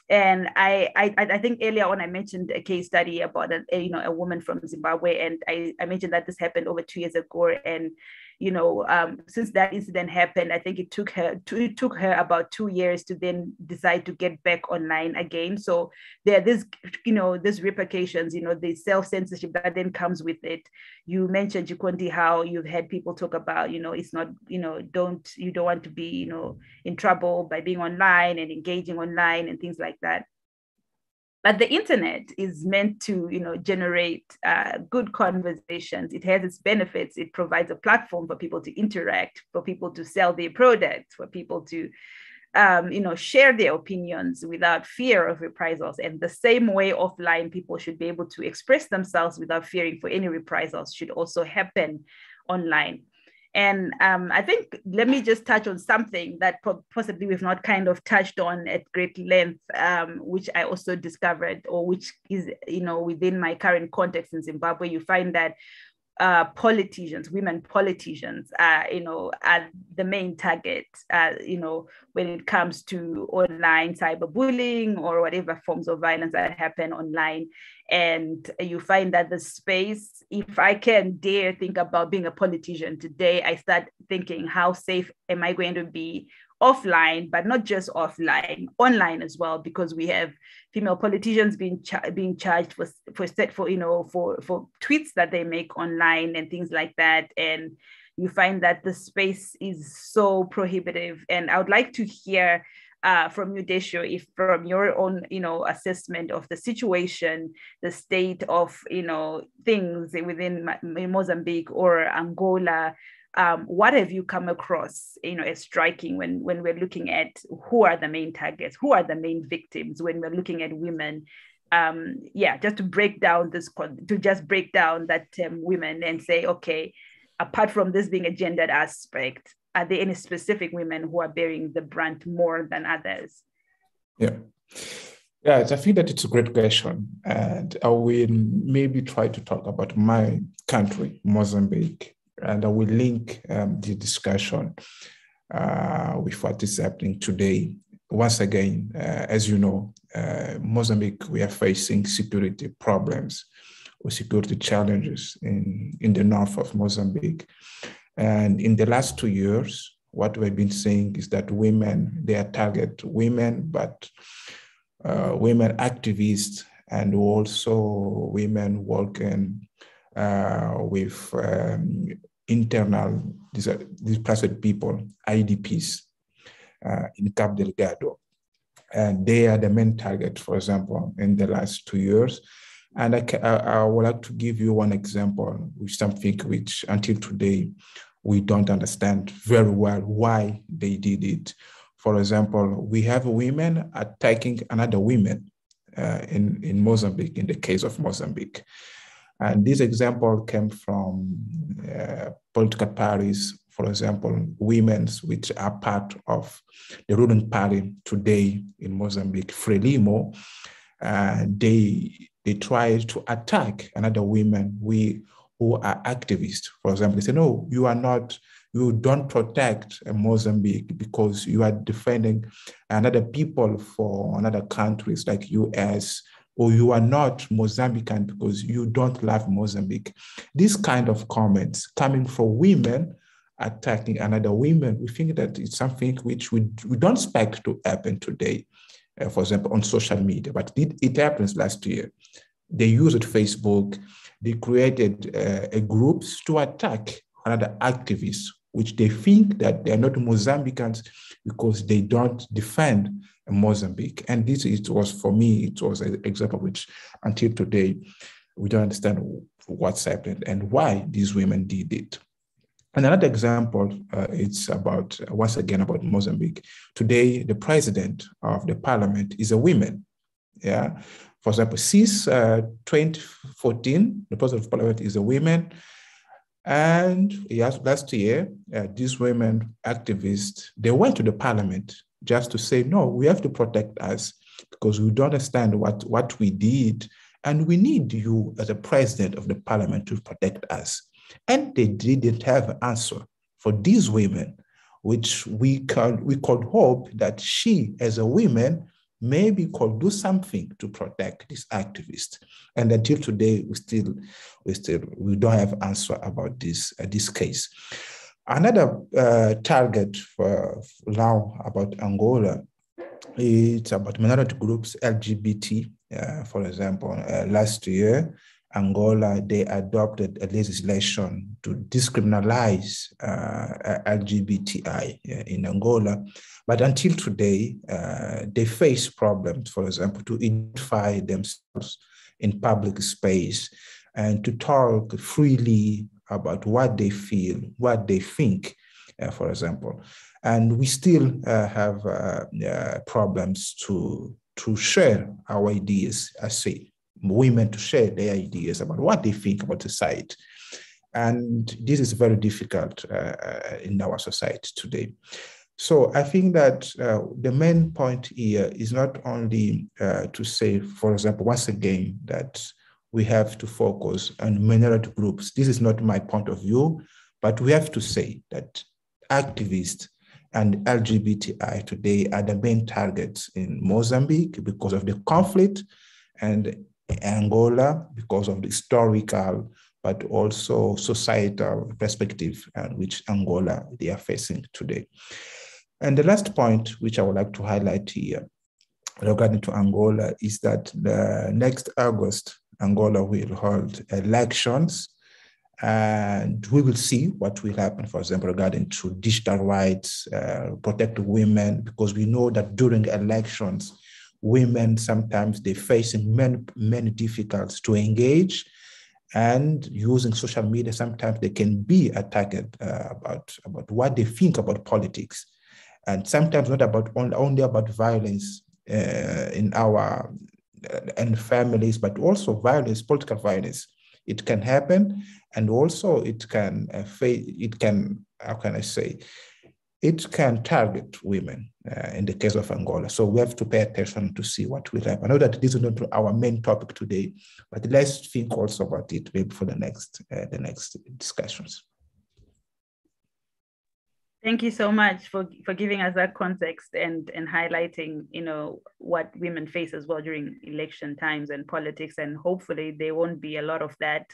And I think earlier on I mentioned a case study about a woman from Zimbabwe, and I mentioned that this happened over 2 years ago. And since that incident happened, I think it took her about 2 years to then decide to get back online again. So there are these repercussions, the self-censorship that then comes with it. You mentioned, Chikondi, how you've had people talk about, it's not, you don't want to be, in trouble by being online and engaging online and things like that. But the internet is meant to, generate good conversations. It has its benefits. It provides a platform for people to interact, for people to sell their products, for people to, share their opinions without fear of reprisals. And the same way offline people should be able to express themselves without fearing for any reprisals should also happen online. And I think, let me just touch on something that possibly we've not kind of touched on at great length, which I also discovered, or which is, within my current context in Zimbabwe. You find that politicians, women politicians, are the main target, when it comes to online cyberbullying or whatever forms of violence that happen online. And you find that the space, if I can dare think about being a politician today, I start thinking, how safe am I going to be offline, but not just offline, online as well, because we have female politicians being charged for tweets that they make online and things like that. And you find that the space is so prohibitive. And I would like to hear from you, Desho, if from your own, assessment of the situation, the state of, things within Mozambique or Angola, what have you come across, as striking when we're looking at who are the main targets, who are the main victims when we're looking at women? Just to break down that term women and say, okay, apart from this being a gendered aspect, are there any specific women who are bearing the brunt more than others? Yeah, I think that it's a great question. And I will maybe try to talk about my country, Mozambique, and I will link the discussion with what is happening today. Once again, as you know, Mozambique, we are facing security problems or security challenges in the north of Mozambique. And in the last 2 years, what we've been saying is that women, they are target women, but women activists and also women working with internal displaced people, IDPs, in Cabo Delgado. And they are the main target, for example, in the last 2 years. And I would like to give you one example with something which until today, we don't understand very well why they did it. For example, we have women attacking another women in Mozambique, in the case of Mozambique. And this example came from political parties, for example, women which are part of the ruling party today in Mozambique, Frelimo. They tried to attack another women who are activists. For example, they say, no, you don't protect Mozambique because you are defending another people for another countries like US, or you are not Mozambican because you don't love Mozambique. This kind of comments coming from women attacking another women, we think that it's something which we don't expect to happen today, for example, on social media, but it happens last year. They used Facebook. They created groups to attack another activist, which they think that they are not Mozambicans because they don't defend Mozambique. And for me, it was an example which until today, we don't understand what's happened and why these women did it. And another example, it's once again about Mozambique. Today, the president of the parliament is a woman. Yeah. For example, since 2014, the president of parliament is a woman. And yes, last year, these women activists, they went to the parliament just to say, no, we have to protect us because we don't understand what we did. And we need you as a president of the parliament to protect us. And they didn't have an answer for these women, which we could hope that she, as a woman, maybe could do something to protect this activist. And until today, we don't have an answer about this case. Another target for now about Angola, it's about minority groups, LGBT. For example, last year, Angola, they adopted a legislation to decriminalize LGBTI in Angola. But until today, they face problems, for example, to identify themselves in public space and to talk freely about what they feel, what they think, for example. And we still have problems to share our ideas, I say, women to share their ideas about what they think about society. And this is very difficult in our society today. So I think that the main point here is not only to say, for example, once again, that we have to focus on minority groups. This is not my point of view, but we have to say that activists and LGBTI today are the main targets in Mozambique because of the conflict, and Angola because of the historical but also societal perspective which Angola they are facing today. And the last point which I would like to highlight here regarding to Angola is that the next August, Angola will hold elections, and we will see what will happen, for example, regarding to digital rights, protect women, because we know that during elections, women sometimes they're facing many difficulties to engage, and using social media, sometimes they can be attacked about what they think about politics, and sometimes not about only about violence in our and families, but also violence, political violence. It can happen, and also it can how can I say, it can target women in the case of Angola. So we have to pay attention to see what will happen. I know that this is not our main topic today, but let's think also about it maybe for the next discussions. Thank you so much for giving us that context and highlighting, what women face as well during election times and politics. And hopefully there won't be a lot of that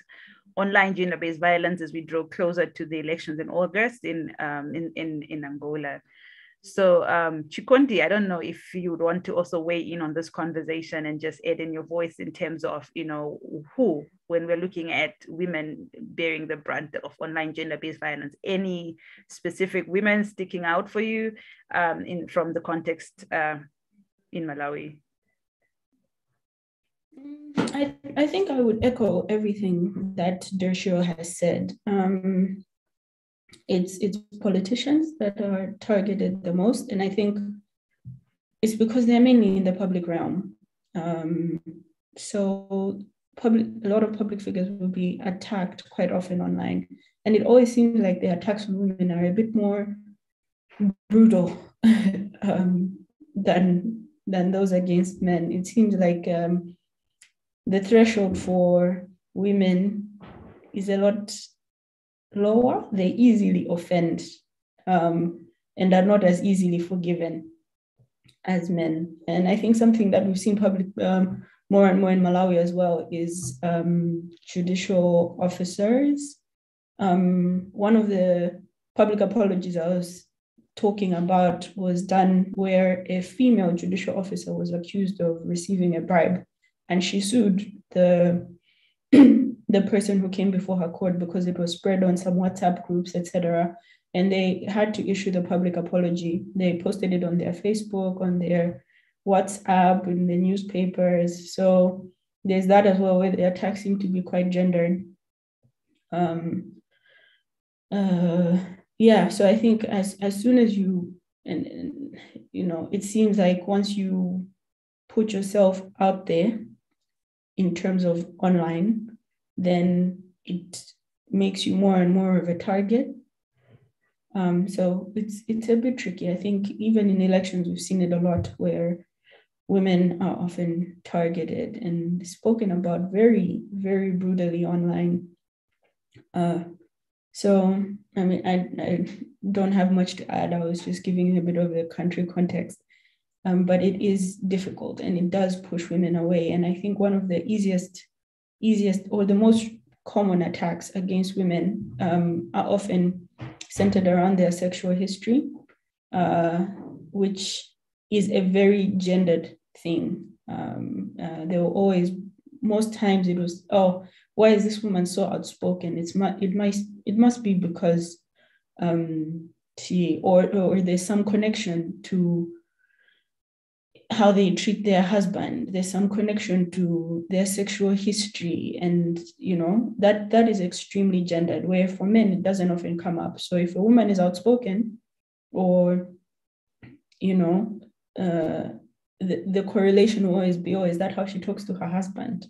online gender-based violence as we draw closer to the elections in August in Angola. So Chikondi, I don't know if you would want to also weigh in on this conversation and just add in your voice in terms of, who, when we're looking at women bearing the brunt of online gender-based violence, any specific women sticking out for you from the context in Malawi? I think I would echo everything that Dershio has said. It's politicians that are targeted the most, and I think it's because they're mainly in the public realm. So a lot of public figures will be attacked quite often online, and it always seems like the attacks on women are a bit more brutal than those against men. It seems like the threshold for women is a lot lower. They easily offend and are not as easily forgiven as men. And I think something that we've seen more and more in Malawi as well is judicial officers. One of the public apologies I was talking about was done where a female judicial officer was accused of receiving a bribe, and she sued the person who came before her court because it was spread on some WhatsApp groups, etc. And they had to issue the public apology. They posted it on their Facebook, on their WhatsApp, in the newspapers. So there's that as well, where the attacks seem to be quite gendered. So I think as soon as you, and it seems like once you put yourself out there in terms of online, then it makes you more and more of a target. So it's a bit tricky. I think even in elections, we've seen it a lot where women are often targeted and spoken about very, very brutally online. So, I mean, I don't have much to add. I was just giving you a bit of the country context. But it is difficult and it does push women away. And I think one of the easiest or the most common attacks against women are often centered around their sexual history, which is a very gendered thing. There were always, most times it was, why is this woman so outspoken? It must be because she or there's some connection to how they treat their husband. There's some connection to their sexual history, and that is extremely gendered, where for men it doesn't often come up. So if a woman is outspoken, or the correlation will always be, oh, is that how she talks to her husband?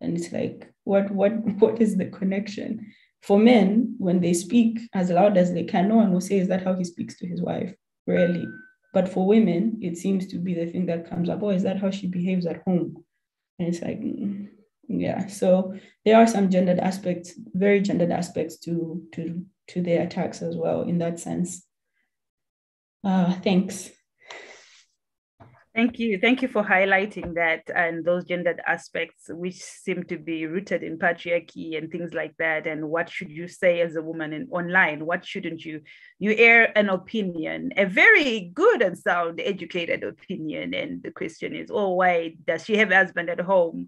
And it's like, what is the connection? For men, when they speak as loud as they can, no one will say, is that how he speaks to his wife? Rarely. But for women, it seems to be the thing that comes up. Oh, is that how she behaves at home? And it's like, yeah. So there are some gendered aspects, very gendered aspects to their attacks as well, in that sense. Thanks. Thank you. Thank you for highlighting that and those gendered aspects, which seem to be rooted in patriarchy and things like that. And what should you say as a woman online? What shouldn't you? You air an opinion, a very good and sound, educated opinion. And the question is, oh, why does she have a husband at home?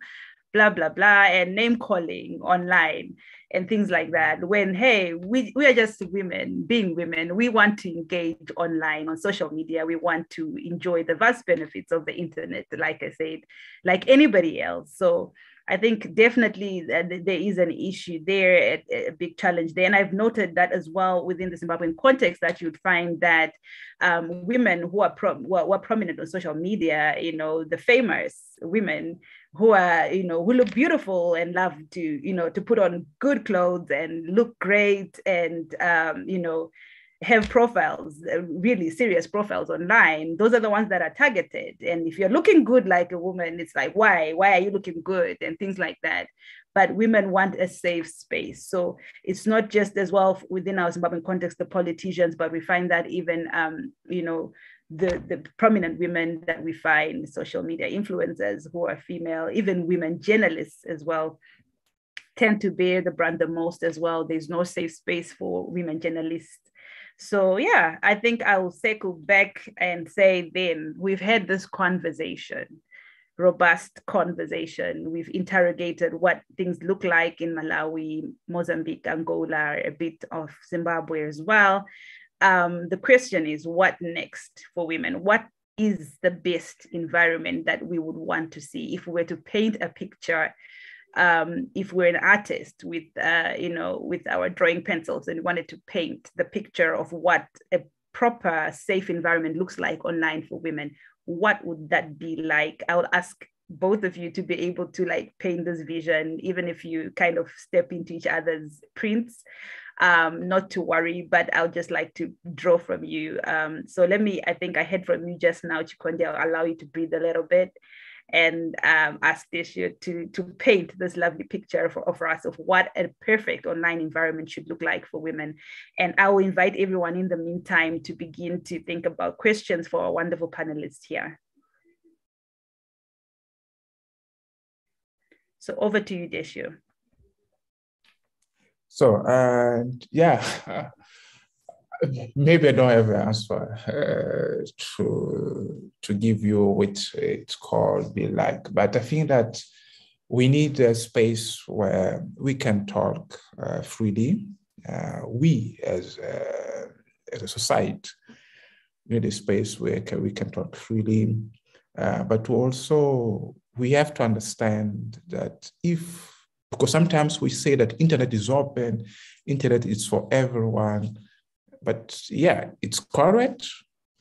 Blah, blah, blah, and name calling online and things like that. When, hey, we are just women, being women, we want to engage online on social media. We want to enjoy the vast benefits of the internet, like I said, like anybody else. So I think definitely there is an issue there, a big challenge there. And I've noted that as well within the Zimbabwean context, that you'd find that women who are prominent on social media, the famous women who are, who look beautiful and love to, to put on good clothes and look great and, have profiles, really serious profiles online. Those are the ones that are targeted. And if you're looking good like a woman, it's like, why are you looking good? And things like that. But women want a safe space. So it's not just as well within our Zimbabwean context, the politicians, but we find that even, the prominent women that we find, social media influencers who are female, even women journalists as well, tend to bear the brunt the most as well. There's no safe space for women journalists. So yeah, I think I will circle back and say then we've had this conversation, robust conversation. We've interrogated what things look like in Malawi, Mozambique, Angola, a bit of Zimbabwe as well. The question is, what next for women? What is the best environment that we would want to see if we were to paint a picture? If we're an artist with our drawing pencils and wanted to paint the picture of what a proper safe environment looks like online for women, what would that be like? I would ask both of you to be able to paint this vision, even if you kind of step into each other's prints. Not to worry, but I'll just like to draw from you. So I think I heard from you just now, Chikonde. I'll allow you to breathe a little bit and ask Desio to paint this lovely picture for us of what a perfect online environment should look like for women. And I will invite everyone in the meantime to begin to think about questions for our wonderful panelists here. So over to you, Desio. So, maybe I don't have an answer to give you which it's called be like, but I think that we need a space where we can talk freely. We as a society need a space where we can talk freely, but also we have to understand that because sometimes we say that internet is open, internet is for everyone, but yeah, it's correct,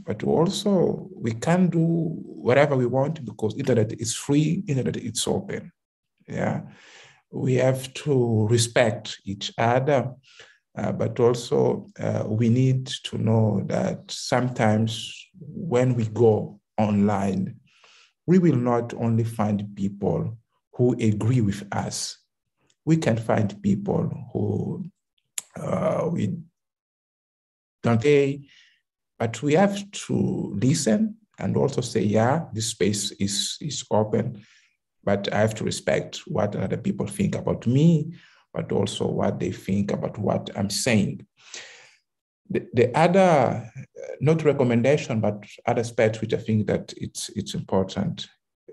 but also we can do whatever we want because internet is free, internet is open. Yeah, we have to respect each other, but also we need to know that sometimes when we go online, we will not only find people who agree with us. We can find people who we don't pay, but we have to listen and also say, yeah, this space is open, but I have to respect what other people think about me, but also what they think about what I'm saying. The other, not recommendation, but other aspect which I think that it's important,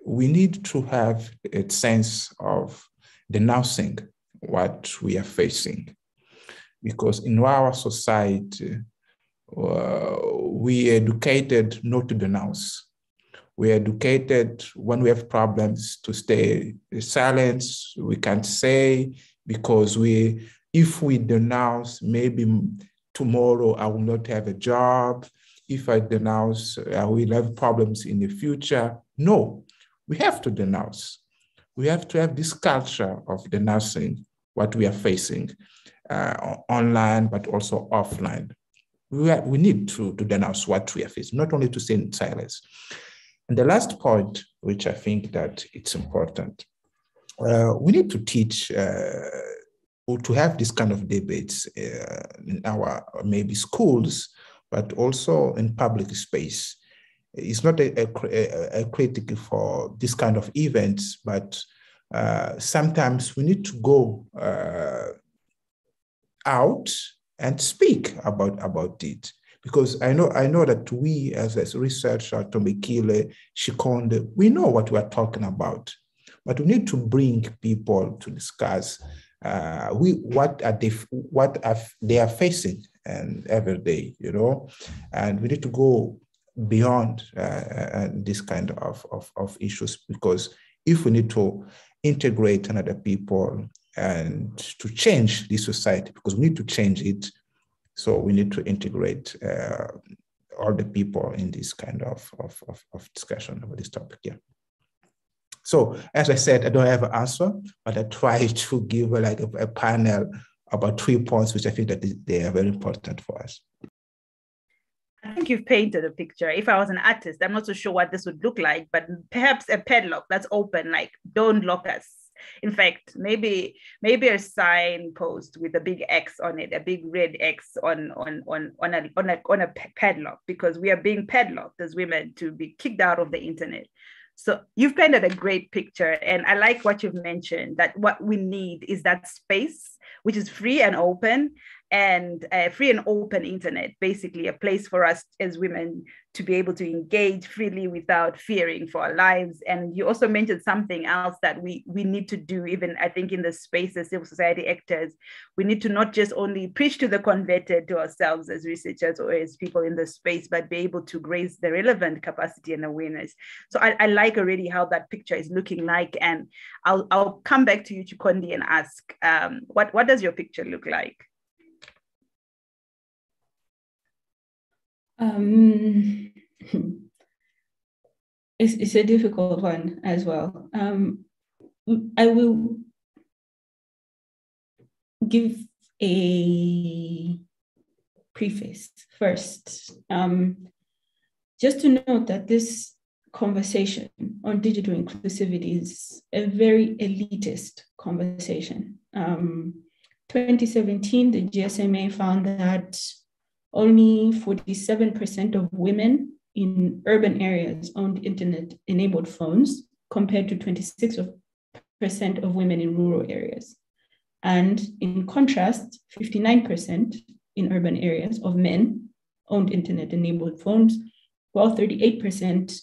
we need to have a sense of denouncing what we are facing. Because in our society, we are educated not to denounce. We are educated when we have problems to stay silent. We can't say, because if we denounce, maybe tomorrow I will not have a job. If I denounce, I will have problems in the future. No, we have to denounce. We have to have this culture of denouncing what we are facing online, but also offline. We need to denounce what we are facing, not only to stay in silence. And the last point, which I think that it's important, we need to teach or to have this kind of debates in our maybe schools, but also in public space. It's not a critic for this kind of events, but sometimes we need to go out and speak about it. Because I know that we as researcher, Tombekile, Shikonde, we know what we are talking about, but we need to bring people to discuss what they are facing and every day, and we need to go beyond this kind of issues, because if we need to integrate another people and to change this society, because we need to change it, so we need to integrate all the people in this kind of discussion about this topic. Yeah. So as I said, I don't have an answer, but I try to give a panel about 3 points, which I think that they are very important for us. I think you've painted a picture. If I was an artist, I'm not so sure what this would look like, but perhaps a padlock that's open, like don't lock us. In fact, maybe a signpost with a big X on it, a big red X on a padlock, because we are being padlocked as women to be kicked out of the internet. So you've painted a great picture, and I like what you've mentioned, that what we need is that space, which is free and open, and free and open internet, basically a place for us as women to be able to engage freely without fearing for our lives. And you also mentioned something else that we need to do, even I think in the space as civil society actors. We need to not just only preach to the converted to ourselves as researchers or as people in the space, but be able to raise the relevant capacity and awareness. So I like already how that picture is looking like, and I'll come back to you, Chikondi, and ask, what does your picture look like? It's a difficult one as well. I will give a preface first, just to note that this conversation on digital inclusivity is a very elitist conversation. 2017, the GSMA found that only 47% of women in urban areas owned internet-enabled phones, compared to 26% of women in rural areas. And in contrast, 59% in urban areas of men owned internet-enabled phones, while 38%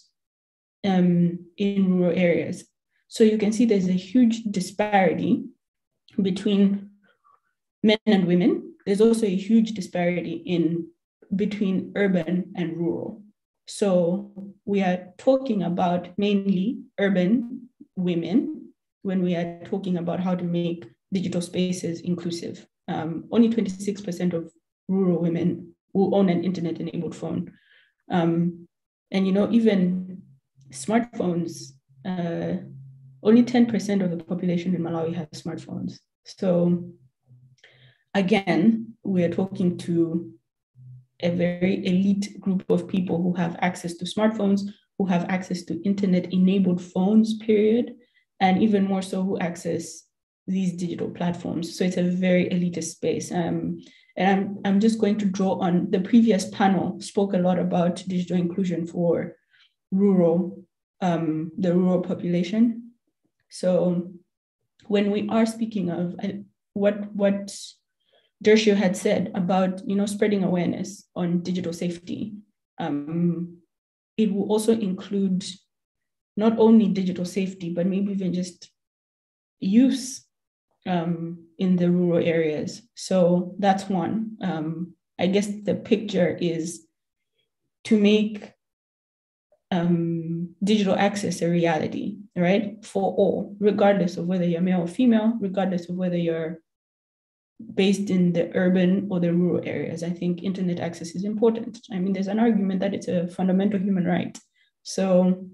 in rural areas. So you can see there's a huge disparity between men and women. There's also a huge disparity between urban and rural. So we are talking about mainly urban women when we are talking about how to make digital spaces inclusive. Only 26% of rural women who own an internet-enabled phone. And even smartphones, only 10% of the population in Malawi have smartphones. So again, we are talking to a very elite group of people who have access to smartphones, who have access to internet-enabled phones, period, and even more so who access these digital platforms. So it's a very elitist space. And I'm just going to draw on the previous panel, spoke a lot about digital inclusion for the rural population. So when we are speaking of what Dershio had said about spreading awareness on digital safety, it will also include not only digital safety, but maybe even just use in the rural areas. So that's one. I guess the picture is to make digital access a reality, right? For all, regardless of whether you're male or female, regardless of whether you're based in the urban or the rural areas. I think internet access is important. I mean, there's an argument that it's a fundamental human right. So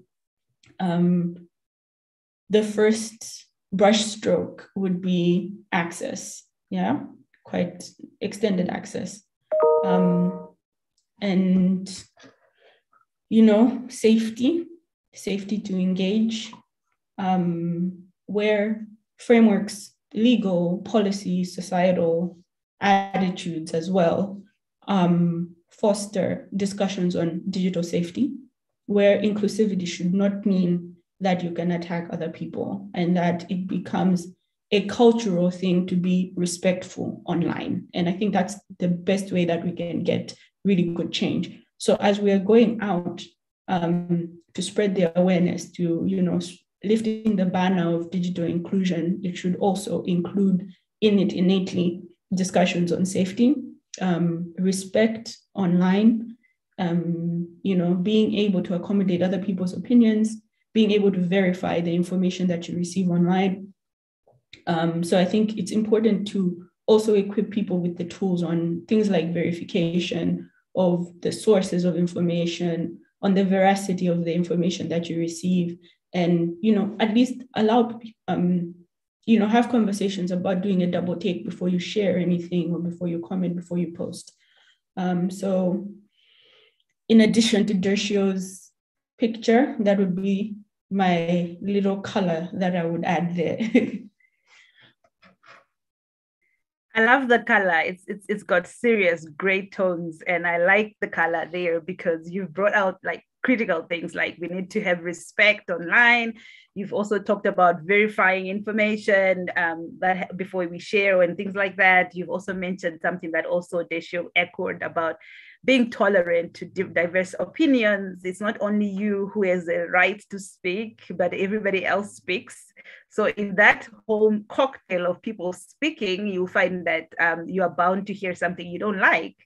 the first brushstroke would be access, yeah, quite extended access. And, safety to engage, where frameworks, legal, policy, societal attitudes as well, foster discussions on digital safety, where inclusivity should not mean that you can attack other people and that it becomes a cultural thing to be respectful online. And I think that's the best way that we can get really good change. So as we are going out to spread the awareness, to, lifting the banner of digital inclusion, it should also include in it innately discussions on safety, respect online, being able to accommodate other people's opinions, being able to verify the information that you receive online. So I think it's important to also equip people with the tools on things like verification of the sources of information, on the veracity of the information that you receive, and, at least allow, have conversations about doing a double take before you share anything or before you comment, before you post. So in addition to Dersio's picture, that would be my little color that I would add there. I love the color. It's got serious gray tones, and I like the color there because you've brought out like critical things like we need to have respect online. You've also talked about verifying information that before we share and things like that. You've also mentioned something that also Dersio echoed about being tolerant to diverse opinions. It's not only you who has a right to speak, but everybody else speaks. So in that whole cocktail of people speaking, you find that you are bound to hear something you don't like,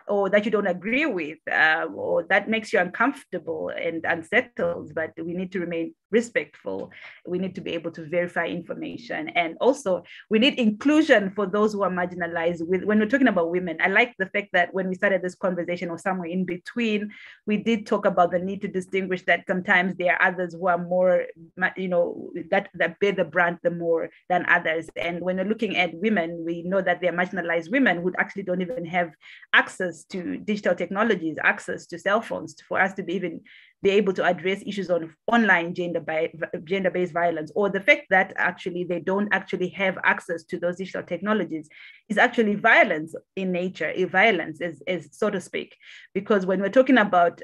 or that you don't agree with, or that makes you uncomfortable and unsettled, but we need to remain respectful. We need to be able to verify information. And also we need inclusion for those who are marginalized. When we're talking about women, I like the fact that when we started this conversation or somewhere in between, we did talk about the need to distinguish that sometimes there are others who are more, that bear the brunt the more than others. And when we're looking at women, we know that they're marginalized women who actually don't even have access to digital technologies, access to cell phones for us to even be able to address issues on online gender-based violence, or the fact that actually they don't actually have access to those digital technologies is actually violence in nature, a violence is so to speak. Because when we're talking about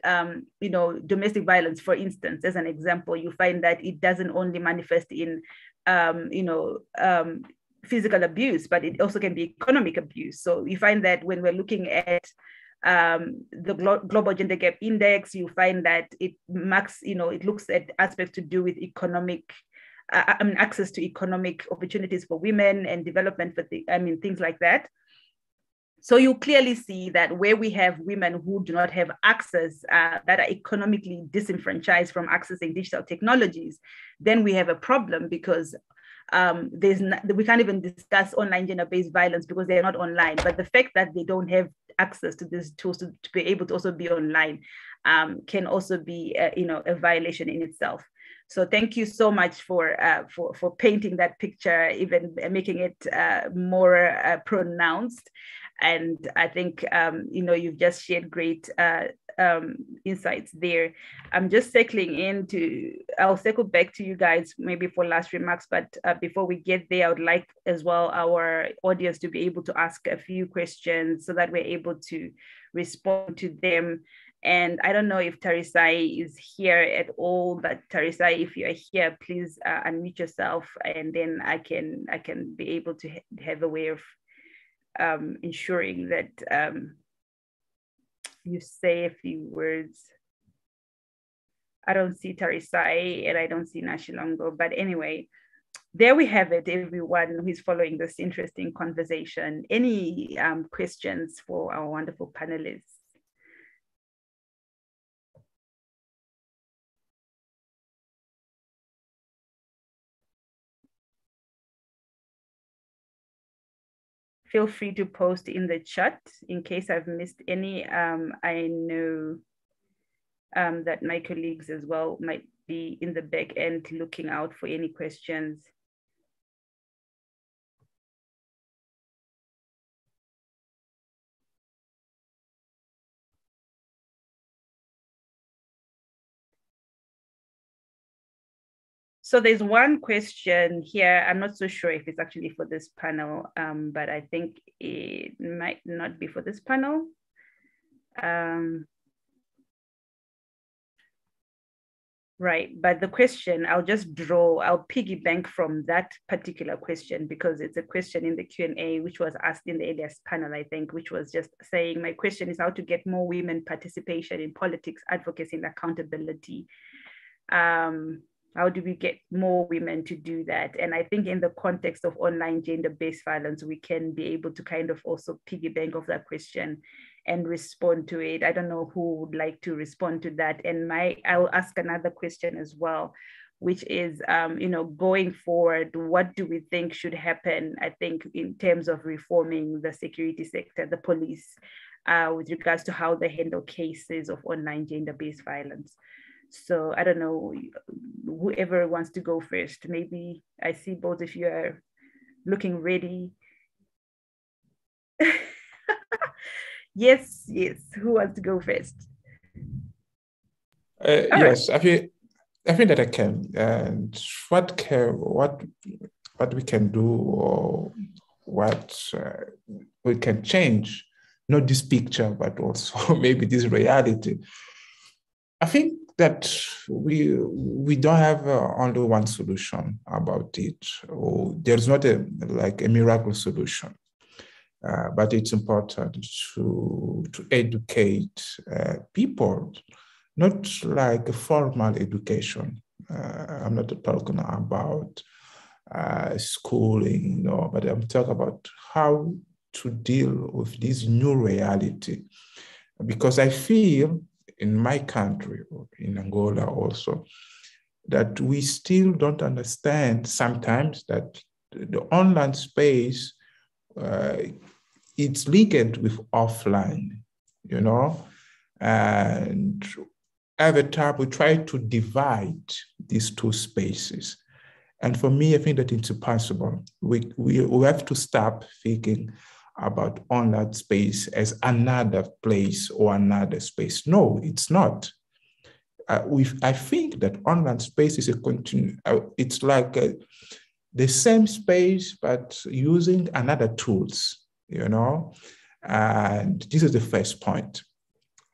domestic violence, for instance, as an example, you find that it doesn't only manifest in physical abuse, but it also can be economic abuse. So you find that when we're looking at the Global Gender Gap Index, you find that it marks, it looks at aspects to do with economic, access to economic opportunities for women and development for things like that. So you clearly see that where we have women who do not have access, that are economically disenfranchised from accessing digital technologies, then we have a problem, because we can't even discuss online gender-based violence because they're not online. But the fact that they don't have access to these tools to be able to also be online can also be a violation in itself. So thank you so much for painting that picture, even making it more pronounced. And I think you've just shared great insights there. I'm just I'll circle back to you guys maybe for last remarks, but before we get there, I would like as well our audience to be able to ask a few questions so that we're able to respond to them. And I don't know if Tarisai is here at all, but Tarisai, if you're here, please unmute yourself, and then I can be able to have a way of ensuring that you say a few words. I don't see Tarisai and I don't see Nashilongo, but anyway, there we have it, everyone who's following this interesting conversation. Any questions for our wonderful panelists? Feel free to post in the chat in case I've missed any. I know that my colleagues as well might be in the back end looking out for any questions. So there's one question here. I'm not so sure if it's actually for this panel, but I think it might not be for this panel. Right, but the question, I'll piggyback from that particular question because it's a question in the Q&A which was asked in the earlier panel, I think, which was just saying, my question is how to get more women participation in politics, advocacy, and accountability. How do we get more women to do that? And I think in the context of online gender-based violence, we can be able to kind of also piggyback off that question and respond to it. I don't know who would like to respond to that. And I'll ask another question as well, which is, going forward, what do we think should happen, I think, in terms of reforming the security sector, the police, with regards to how they handle cases of online gender-based violence. So I don't know, whoever wants to go first. Maybe I see both of you are looking ready. Yes. Who wants to go first? Yes, right. I think that I can. And what we can do, or what we can change, not this picture, but also maybe this reality. I think that we don't have only one solution about it, or there's not a miracle solution. But it's important to educate people, not like a formal education. I'm not talking about schooling, but I'm talking about how to deal with this new reality. Because I feel in my country, in Angola also, that we still don't understand sometimes that the online space, it's linked with offline, and every time we try to divide these two spaces. And for me, I think that it's impossible. We have to stop thinking about online space as another place or another space. No, it's not. I think that online space is it's like the same space, but using another tools, and this is the first point.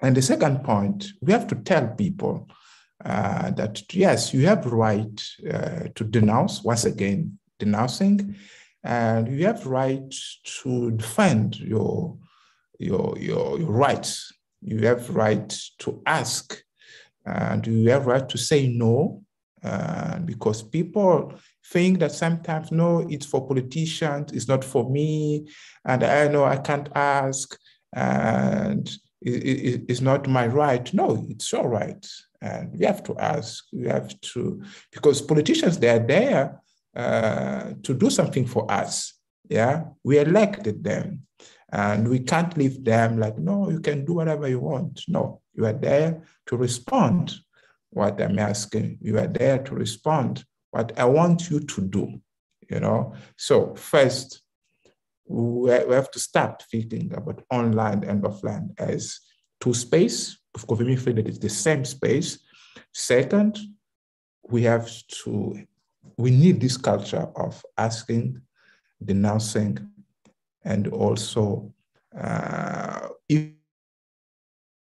And the second point, we have to tell people that, yes, you have the right to denounce, once again, denouncing, and you have the right to defend your rights. You have the right to ask, and you have the right to say no, because people think that sometimes, no, it's for politicians, it's not for me, and I know I can't ask, and it's not my right. No, it's your right. And we have to ask, we have to, because politicians, they are there to do something for us. Yeah, we elected them, and we can't leave them like, no, you can do whatever you want. No, you are there to respond what I'm asking. You are there to respond what I want you to do, So first, we have to start thinking about online and offline as two spaces. Of course, we think that it's the same space. Second, we need this culture of asking, denouncing, and also if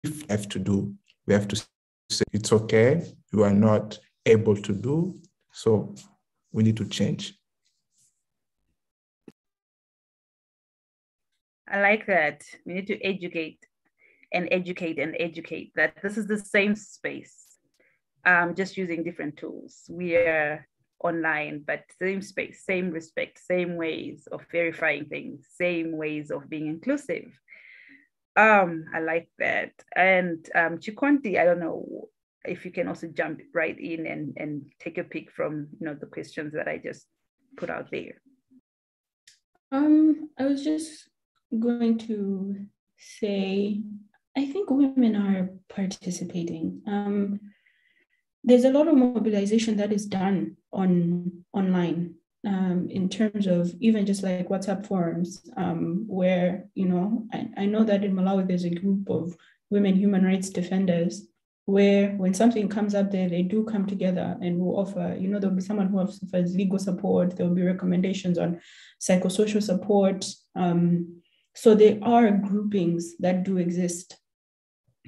we have to do, we have to say it's okay, you are not able to do, so we need to change. I like that. We need to educate that this is the same space, just using different tools. We are online, but same space, same respect, same ways of verifying things, same ways of being inclusive. I like that. And Chikonti, I don't know if you can also jump right in and take a pick from the questions that I just put out there. I was just going to say, I think women are participating. There's a lot of mobilization that is done online in terms of even just like WhatsApp forums, where, I know that in Malawi, there's a group of women human rights defenders where when something comes up there, they do come together and will offer, there'll be someone who offers legal support, there'll be recommendations on psychosocial support. So there are groupings that do exist,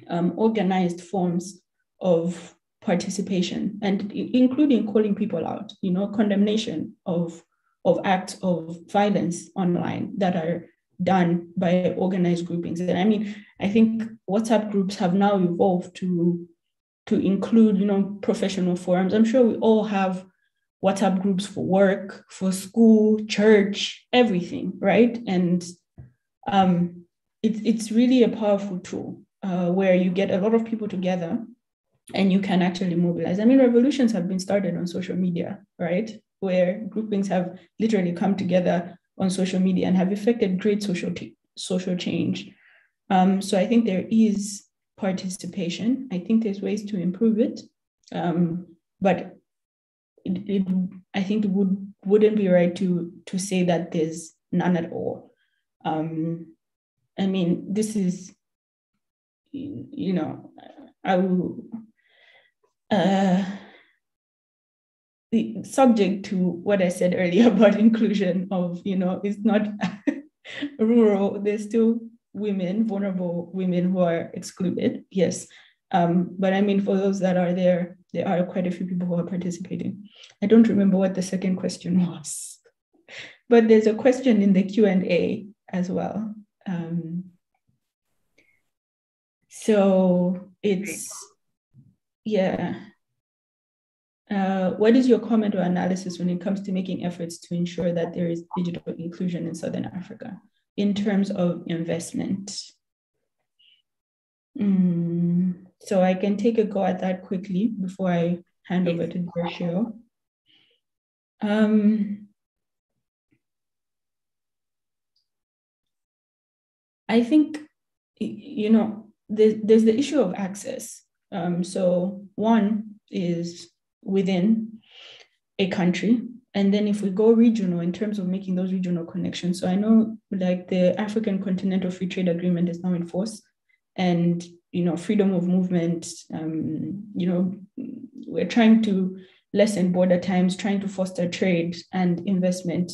organized forms of participation, and including calling people out, condemnation of acts of violence online that are done by organized groupings. And I mean, I think WhatsApp groups have now evolved to include, professional forums. I'm sure we all have WhatsApp groups for work, for school, church, everything, right? And it's really a powerful tool where you get a lot of people together and you can actually mobilize. I mean, revolutions have been started on social media, right? Where groupings have literally come together on social media and have effected great social change. So I think there is participation. I think there's ways to improve it, but I think it wouldn't be right to say that there's none at all. I mean, this is, I will. The subject to what I said earlier about inclusion of, it's not rural, there's still women, vulnerable women who are excluded, yes. But I mean, for those that are there are quite a few people who are participating. I don't remember what the second question was, but there's a question in the Q&A as well. So it's, yeah. What is your comment or analysis when it comes to making efforts to ensure that there is digital inclusion in Southern Africa in terms of investment? So I can take a go at that quickly before I hand over to Dershio. I think, there's the issue of access. So one is within a country. And then if we go regional in terms of making those regional connections, so I know like the African Continental Free Trade Agreement is now in force, and, freedom of movement, we're trying to lessen border times, trying to foster trade and investment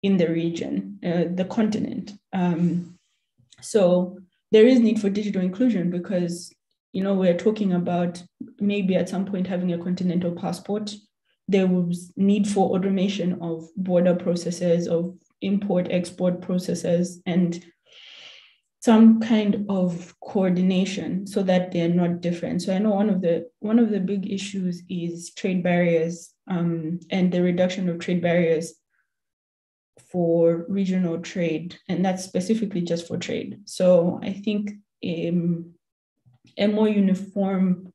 in the region, the continent. So there is need for digital inclusion because we're talking about maybe at some point having a continental passport. There was need for automation of border processes, of import-export processes, and some kind of coordination so that they're not different. So I know one of the big issues is trade barriers and the reduction of trade barriers for regional trade, and that's specifically just for trade. So I think a more uniform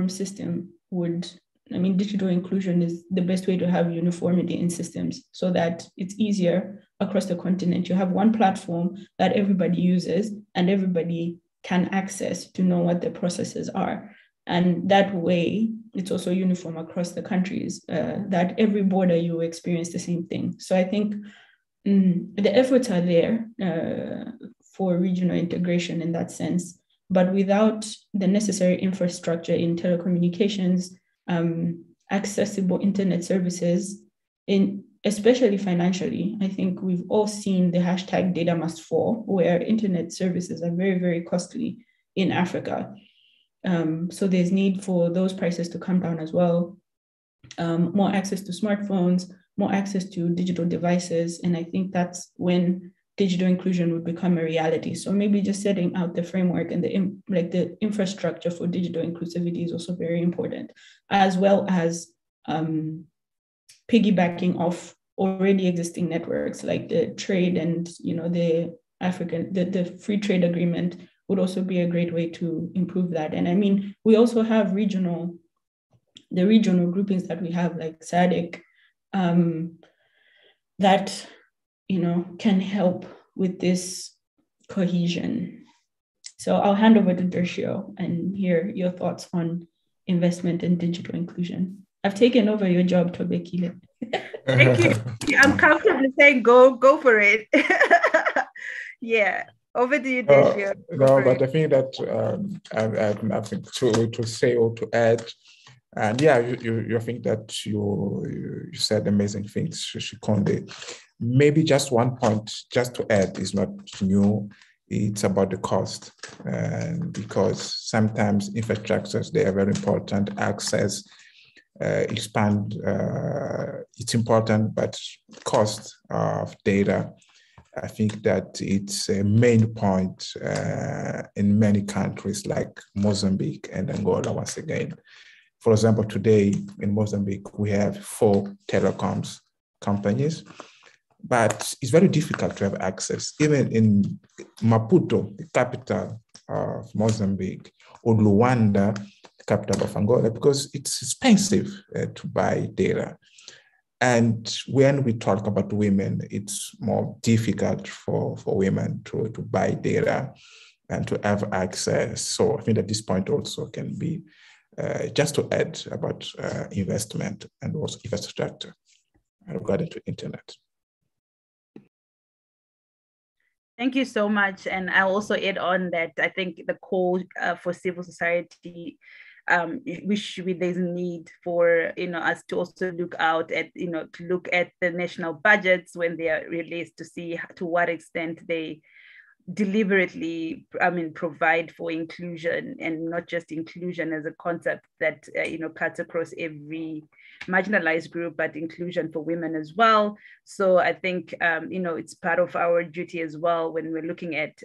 system would, digital inclusion is the best way to have uniformity in systems so that it's easier across the continent. You have one platform that everybody uses and everybody can access to know what the processes are. And that way, it's also uniform across the countries, that every border you experience the same thing. So I think the efforts are there for regional integration in that sense, but without the necessary infrastructure in telecommunications, accessible internet services, especially financially. I think we've all seen the hashtag data must fall, where internet services are very, very costly in Africa. So there's need for those prices to come down as well. More access to smartphones, more access to digital devices. And I think that's when digital inclusion would become a reality. So maybe just setting out the framework and the infrastructure for digital inclusivity is also very important, as well as piggybacking off already existing networks like the trade and the free trade agreement would also be a great way to improve that. And I mean, we also have regional groupings that we have like SADC that can help with this cohesion. So I'll hand over to Dershio and hear your thoughts on investment in digital inclusion. I've taken over your job, Thobekile. Thank you. I'm comfortable saying go for it. Yeah, over to you, Dershio. No, but I think that I have nothing to say or to add. And yeah, you think that you said amazing things, Shikonde. Maybe just one point, just to add, is not new. It's about the cost, because sometimes infrastructures, they are very important. Access, expand, it's important, but cost of data, I think that it's a main point in many countries like Mozambique and Angola, once again. For example, today in Mozambique, we have 4 telecoms companies, but it's very difficult to have access. Even in Maputo, the capital of Mozambique, or Luanda, the capital of Angola, because it's expensive to buy data. And when we talk about women, it's more difficult for women to buy data and to have access. So I think that this point also can be just to add about investment and also infrastructure regarding to internet. Thank you so much. And I'll also add on that I think the call for civil society, there's a need for us to also look out at to look at the national budgets when they are released, to see to what extent they deliberately provide for inclusion, and not just inclusion as a concept that cuts across every marginalized group, but inclusion for women as well. So I think it's part of our duty as well when we're looking at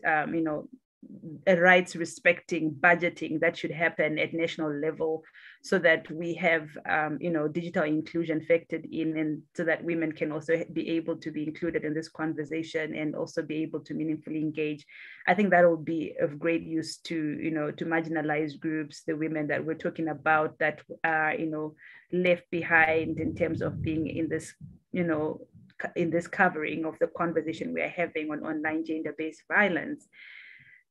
a rights respecting budgeting that should happen at national level, so that we have digital inclusion factored in, and so that women can also be able to be included in this conversation and also be able to meaningfully engage. I think that will be of great use to to marginalized groups, the women that we're talking about that are left behind in terms of being in this in this covering of the conversation we are having on online gender-based violence.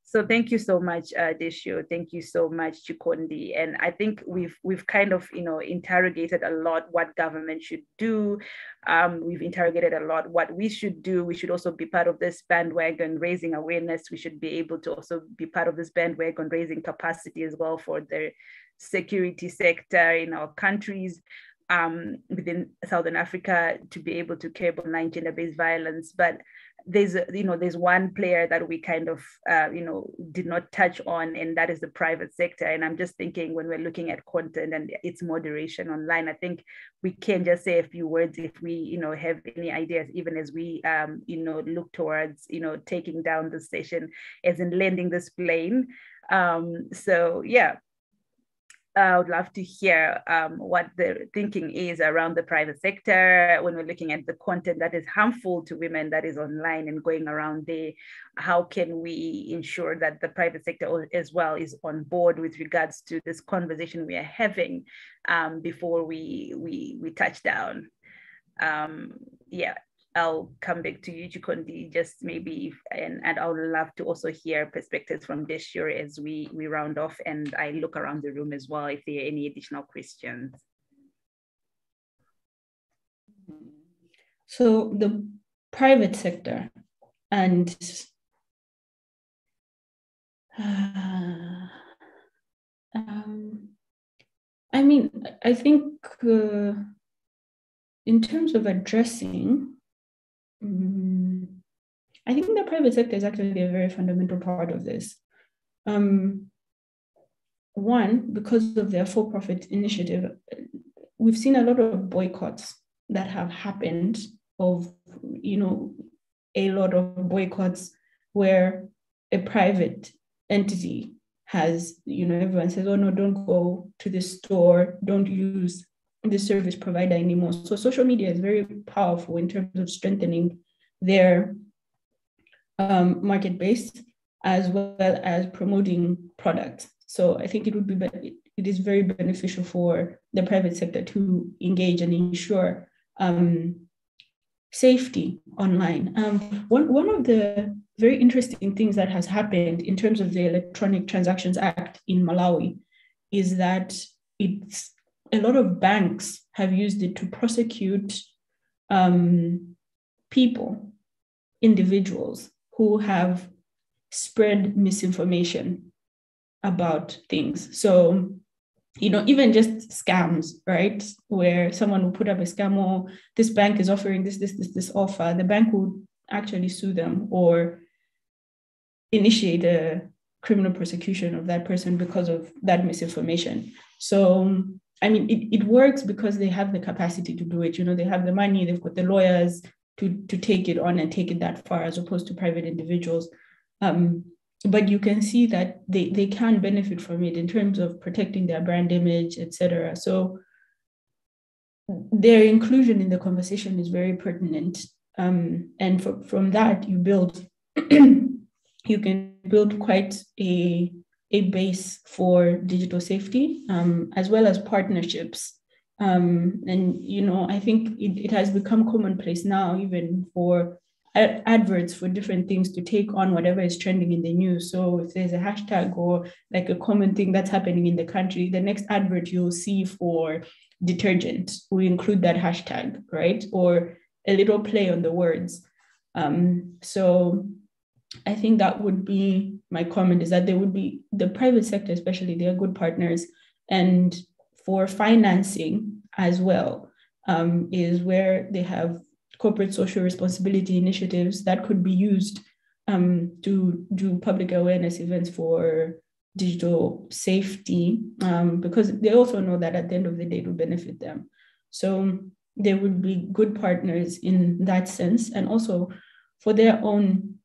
So thank you so much, Dershio. Thank you so much, Chikondi. And I think we've kind of interrogated a lot what government should do. We've interrogated a lot what we should do. We should also be part of this bandwagon raising awareness. We should be able to also be part of this bandwagon raising capacity as well for the security sector in our countries. Within Southern Africa, to be able to curb online gender-based violence. But there's one player that we kind of did not touch on, and that is the private sector. And I'm just thinking, when we're looking at content and its moderation online, I think we can just say a few words if we have any ideas, even as we look towards taking down the station, as in landing this plane. So yeah, I would love to hear what the thinking is around the private sector when we're looking at the content that is harmful to women that is online and going around there. How can we ensure that the private sector as well is on board with regards to this conversation we are having before we touch down? Yeah. I'll come back to you, Chikondi, just maybe, and I would love to also hear perspectives from Dershio as we round off, and I look around the room as well if there are any additional questions. So the private sector and I think in terms of addressing, I think the private sector is actually a very fundamental part of this. One, because of their for-profit initiative, we've seen a lot of boycotts that have happened, of, a lot of boycotts where a private entity has, everyone says, oh no, don't go to this store, don't use the service provider anymore. So social media is very powerful in terms of strengthening their market base, as well as promoting products. So I think it is very beneficial for the private sector to engage and ensure safety online. One of the very interesting things that has happened in terms of the Electronic Transactions Act in Malawi is that a lot of banks have used it to prosecute individuals who have spread misinformation about things. So, even just scams, right? Where someone will put up a scam, or this bank is offering this offer, the bank would actually sue them or initiate a criminal prosecution of that person because of that misinformation. So, it works because they have the capacity to do it. They have the money, they've got the lawyers to take it on and take it that far, as opposed to private individuals. But you can see that they can benefit from it in terms of protecting their brand image, etc. So their inclusion in the conversation is very pertinent. And from that, you can build quite a base for digital safety, as well as partnerships. And, I think it has become commonplace now, even for adverts for different things, to take on whatever is trending in the news. So if there's a hashtag or like a common thing that's happening in the country, the next advert you'll see for detergent will include that hashtag, right? Or a little play on the words. So I think that would be my comment, is that there would be the private sector, especially, they are good partners. And for financing as well, is where they have corporate social responsibility initiatives that could be used to do public awareness events for digital safety, because they also know that at the end of the day it will benefit them. So they would be good partners in that sense. And also for their own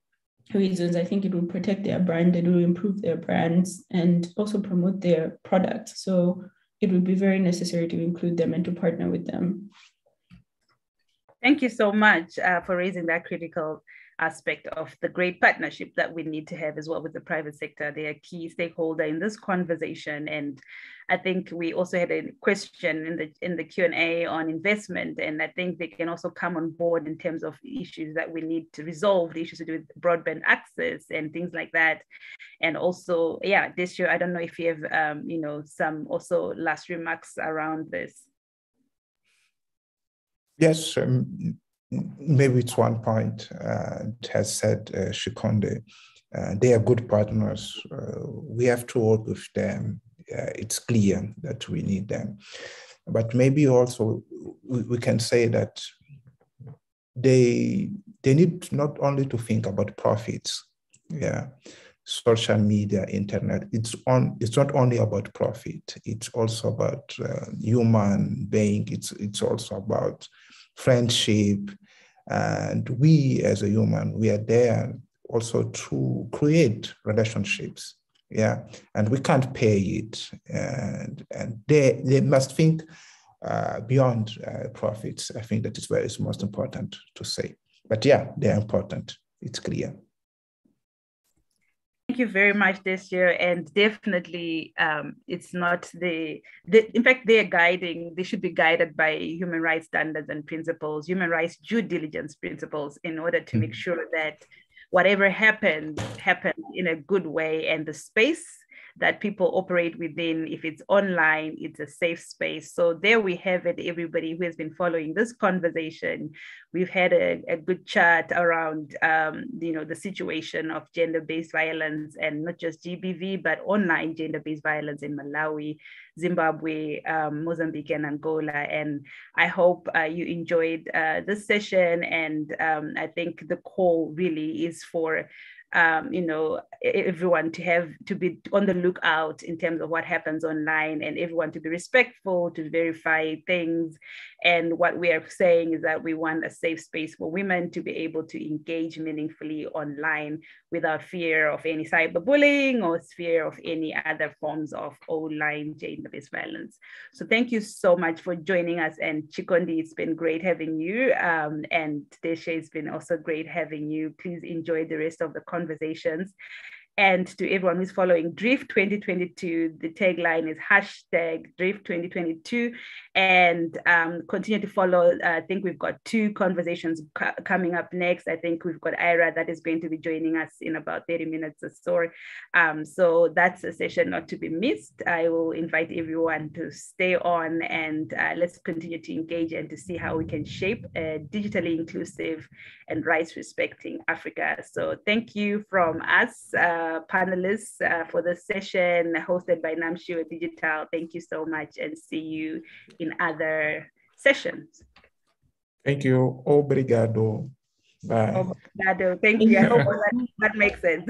reasons, I think it will protect their brand, it will improve their brands, and also promote their products. So it would be very necessary to include them and to partner with them. Thank you so much for raising that critical aspect of the great partnership that we need to have as well with the private sector. They are a key stakeholder in this conversation. And I think we also had a question in the Q&A on investment, and I think they can also come on board in terms of issues that we need to resolve, the issues to do with broadband access and things like that. And also, this year, I don't know if you have some also last remarks around this. Yes, maybe it's one point. It has said Shikonde. They are good partners. We have to work with them. It's clear that we need them. But maybe also we can say that they need not only to think about profits. Social media, internet, it's not only about profit. It's also about human being. It's also about friendship. And we as a human, we are there also to create relationships. And we can't pay it. And they must think beyond profits. I think that is most important to say. But they're important. It's clear. Thank you very much this year, and definitely it's not in fact they should be guided by human rights standards and principles, human rights due diligence principles, in order to make sure that whatever happens in a good way, and the space that people operate within, if it's online, it's a safe space. So there we have it, everybody who has been following this conversation. We've had a good chat around the situation of gender-based violence, and not just GBV, but online gender-based violence in Malawi, Zimbabwe, Mozambique, and Angola. And I hope you enjoyed this session. And I think the call really is for everyone to be on the lookout in terms of what happens online, and everyone to be respectful, to verify things. And what we are saying is that we want a safe space for women to be able to engage meaningfully online without fear of any cyberbullying or fear of any other forms of online gender-based violence. So thank you so much for joining us. And Chikondi, it's been great having you. And Deshe, it's been also great having you. Please enjoy the rest of the conversations. And to everyone who's following Drift 2022, the tagline is #Drift 2022. And continue to follow. I think we've got 2 conversations coming up next. I think we've got Ira that is going to be joining us in about 30 minutes or so. So that's a session not to be missed. I will invite everyone to stay on, and let's continue to engage and to see how we can shape a digitally inclusive and rights respecting Africa. So thank you from us, panelists, for this session hosted by Namshiwa Digital. Thank you so much, and see you in other sessions. Thank you. Obrigado. Bye. Obrigado. Thank you. I hope that makes sense.